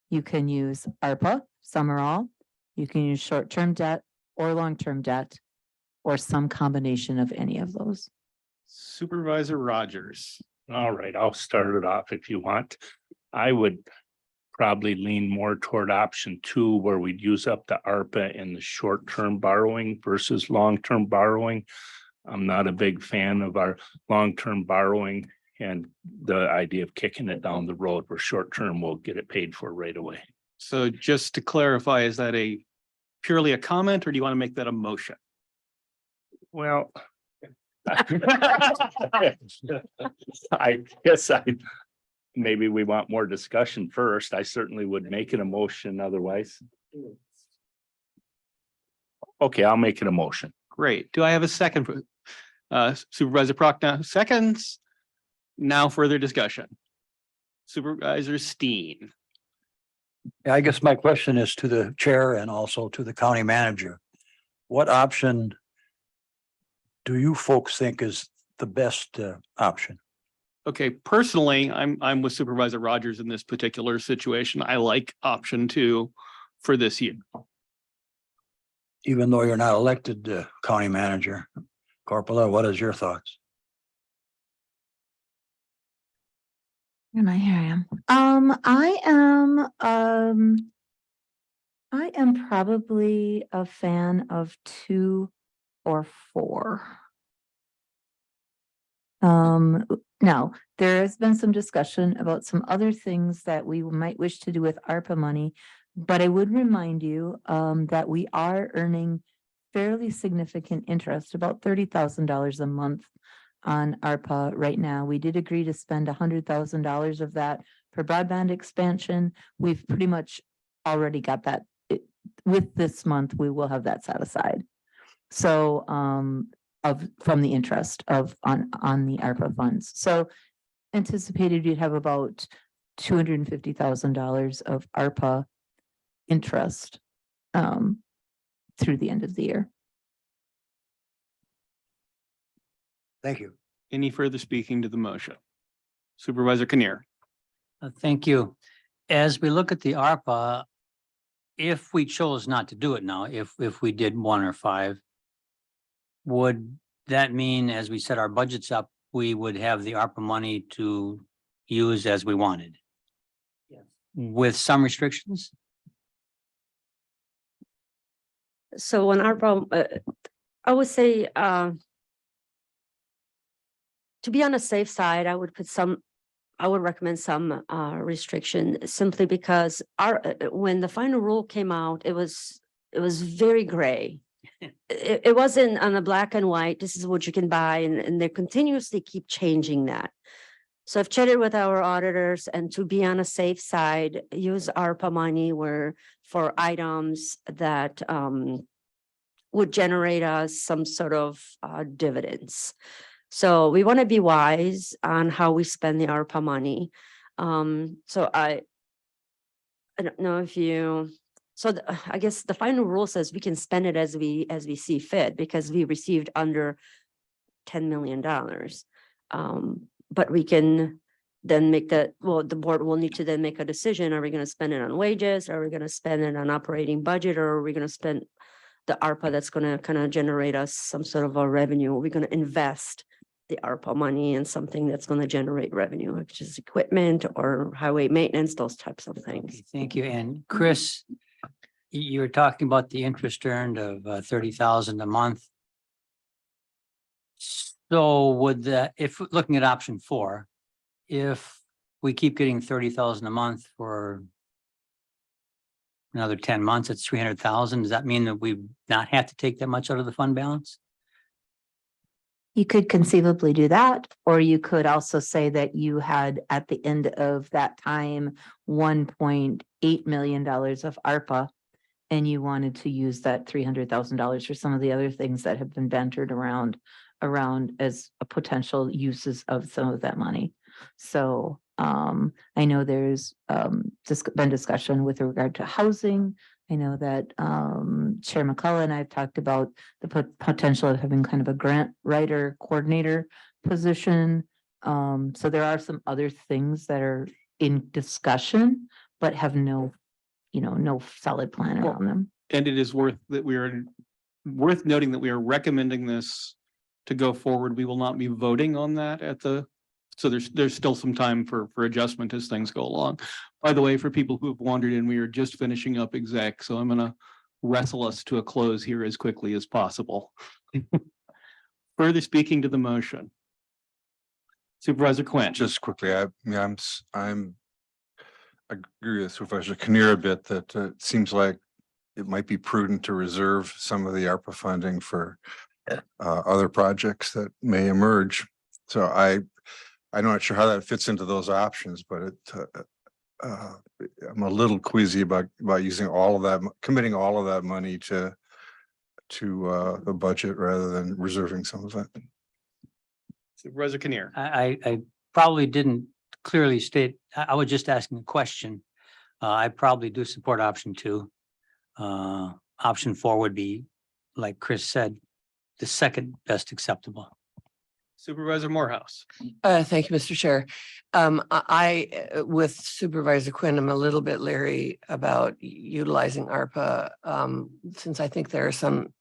S3: You can use ARPA, some or all. You can use short-term debt or long-term debt, or some combination of any of those.
S2: Supervisor Rogers.
S5: All right, I'll start it off if you want. I would probably lean more toward option 2, where we'd use up the ARPA in the short-term borrowing versus long-term borrowing. I'm not a big fan of our long-term borrowing and the idea of kicking it down the road where short-term will get it paid for right away.
S2: So just to clarify, is that purely a comment or do you want to make that a motion?
S5: Well. I guess maybe we want more discussion first. I certainly would make it a motion otherwise. Okay, I'll make it a motion.
S2: Great. Do I have a second? Supervisor Prochnow, seconds. Now further discussion. Supervisor Steen.
S4: Yeah, I guess my question is to the chair and also to the county manager. What option do you folks think is the best option?
S2: Okay, personally, I'm with Supervisor Rogers in this particular situation. I like option 2 for this year.
S4: Even though you're not elected county manager, Corporal, what is your thoughts?
S3: Here I am. I am probably a fan of 2 or 4. Now, there has been some discussion about some other things that we might wish to do with ARPA money, but I would remind you that we are earning fairly significant interest, about $30,000 a month on ARPA right now. We did agree to spend $100,000 of that for broadband expansion. We've pretty much already got that. With this month, we will have that set aside. So from the interest of on the ARPA funds. So anticipated you'd have about $250,000 of ARPA interest through the end of the year.
S4: Thank you.
S2: Any further speaking to the motion? Supervisor Kinnear.
S8: Thank you. As we look at the ARPA, if we chose not to do it now, if we did 1 or 5, would that mean, as we set our budgets up, we would have the ARPA money to use as we wanted?
S6: Yes.
S8: With some restrictions?
S9: So on ARPA, I would say, to be on the safe side, I would recommend some restriction simply because when the final rule came out, it was very gray. It wasn't on the black and white, this is what you can buy, and they continuously keep changing that. So I've chatted with our auditors, and to be on a safe side, use ARPA money for items that would generate us some sort of dividends. So we want to be wise on how we spend the ARPA money. So I don't know if you, I guess the final rule says we can spend it as we see fit because we received under $10 million. But we can then make that, well, the board will need to then make a decision. Are we going to spend it on wages? Are we going to spend it on operating budget? Or are we going to spend the ARPA that's going to kind of generate us some sort of a revenue? Are we going to invest the ARPA money in something that's going to generate revenue, which is equipment or highway maintenance, those types of things?
S8: Okay, thank you. And Chris, you were talking about the interest earned of 30,000 a month. So would that, if looking at option 4, if we keep getting 30,000 a month for another 10 months, it's 300,000. Does that mean that we not have to take that much out of the fund balance?
S3: You could conceivably do that, or you could also say that you had at the end of that time $1.8 million of ARPA, and you wanted to use that $300,000 for some of the other things that have been bantered around as a potential uses of some of that money. So I know there's just been discussion with regard to housing. I know that Chair McCullough and I have talked about the potential of having kind of a grant writer coordinator position. So there are some other things that are in discussion, but have no solid plan around them.
S2: And it is worth noting that we are recommending this to go forward. We will not be voting on that so there's still some time for adjustment as things go along. By the way, for people who have wandered in, we are just finishing up exec, so I'm gonna wrestle us to a close here as quickly as possible. Further speaking to the motion. Supervisor Quinn.
S10: Just quickly, I'm agree with Supervisor Kinnear a bit that it seems like it might be prudent to reserve some of the ARPA funding for other projects that may emerge. So I'm not sure how that fits into those options, but I'm a little queasy about using all of that, committing all of that money to the budget rather than reserving some of it.
S2: Supervisor Kinnear.
S8: I probably didn't clearly state, I was just asking a question. I probably do support option 2. Option 4 would be, like Chris said, the second best acceptable.
S2: Supervisor Morehouse.
S6: Thank you, Mr. Chair. With Supervisor Quinn, I'm a little bit leery about utilizing ARPA, since I think there are some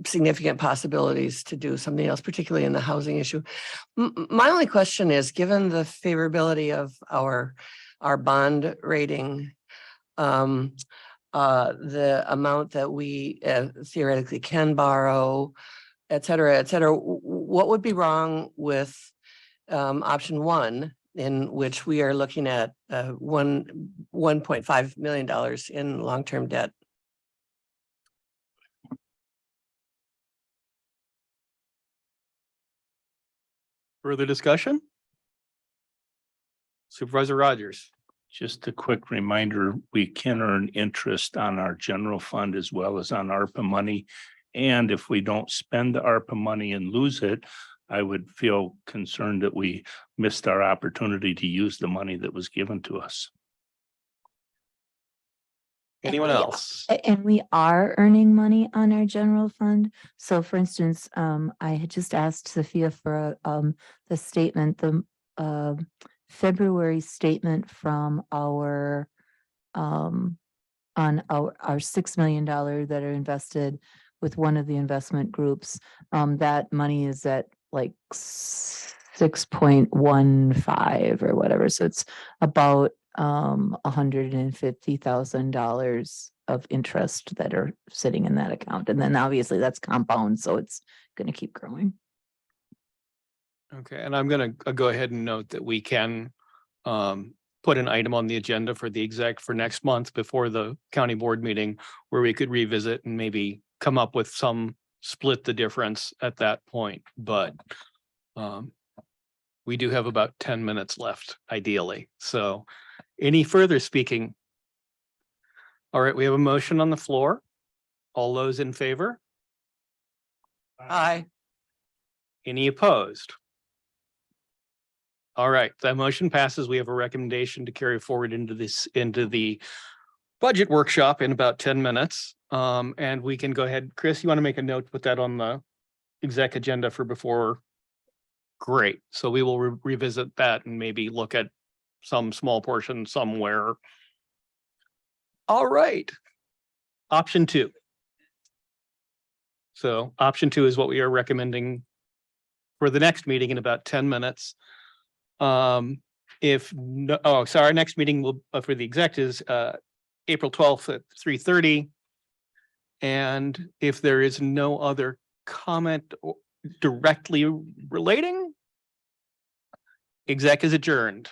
S6: significant possibilities to do something else, particularly in the housing issue. My only question is, given the favorability of our bond rating, the amount that we theoretically can borrow, et cetera, what would be wrong with option 1, in which we are looking at $1.5 million in long-term debt?
S2: Further discussion? Supervisor Rogers.
S5: Just a quick reminder, we can earn interest on our general fund as well as on ARPA money. And if we don't spend the ARPA money and lose it, I would feel concerned that we missed our opportunity to use the money that was given to us.
S2: Anyone else?
S3: And we are earning money on our general fund. So for instance, I had just asked Sophia for the statement, the February statement from our on our $6 million that are invested with one of the investment groups. That money is at like 6.15 or whatever. So it's about $150,000 of interest that are sitting in that account. And then obviously that's compound, so it's going to keep growing.
S2: Okay, and I'm gonna go ahead and note that we can put an item on the agenda for the exec for next month before the county board meeting, where we could revisit and maybe come up with some split the difference at that point. But we do have about 10 minutes left, ideally. So any further speaking? All right, we have a motion on the floor. All those in favor?
S6: Aye.
S2: Any opposed? All right, that motion passes. We have a recommendation to carry forward into the budget workshop in about 10 minutes. And we can go ahead. Chris, you want to make a note, put that on the exec agenda for before? Great. So we will revisit that and maybe look at some small portion somewhere. All right. Option 2. So option 2 is what we are recommending for the next meeting in about 10 minutes. If no, our next meeting will for the exec is April 12th at 3:30. And if there is no other comment directly relating, exec is adjourned.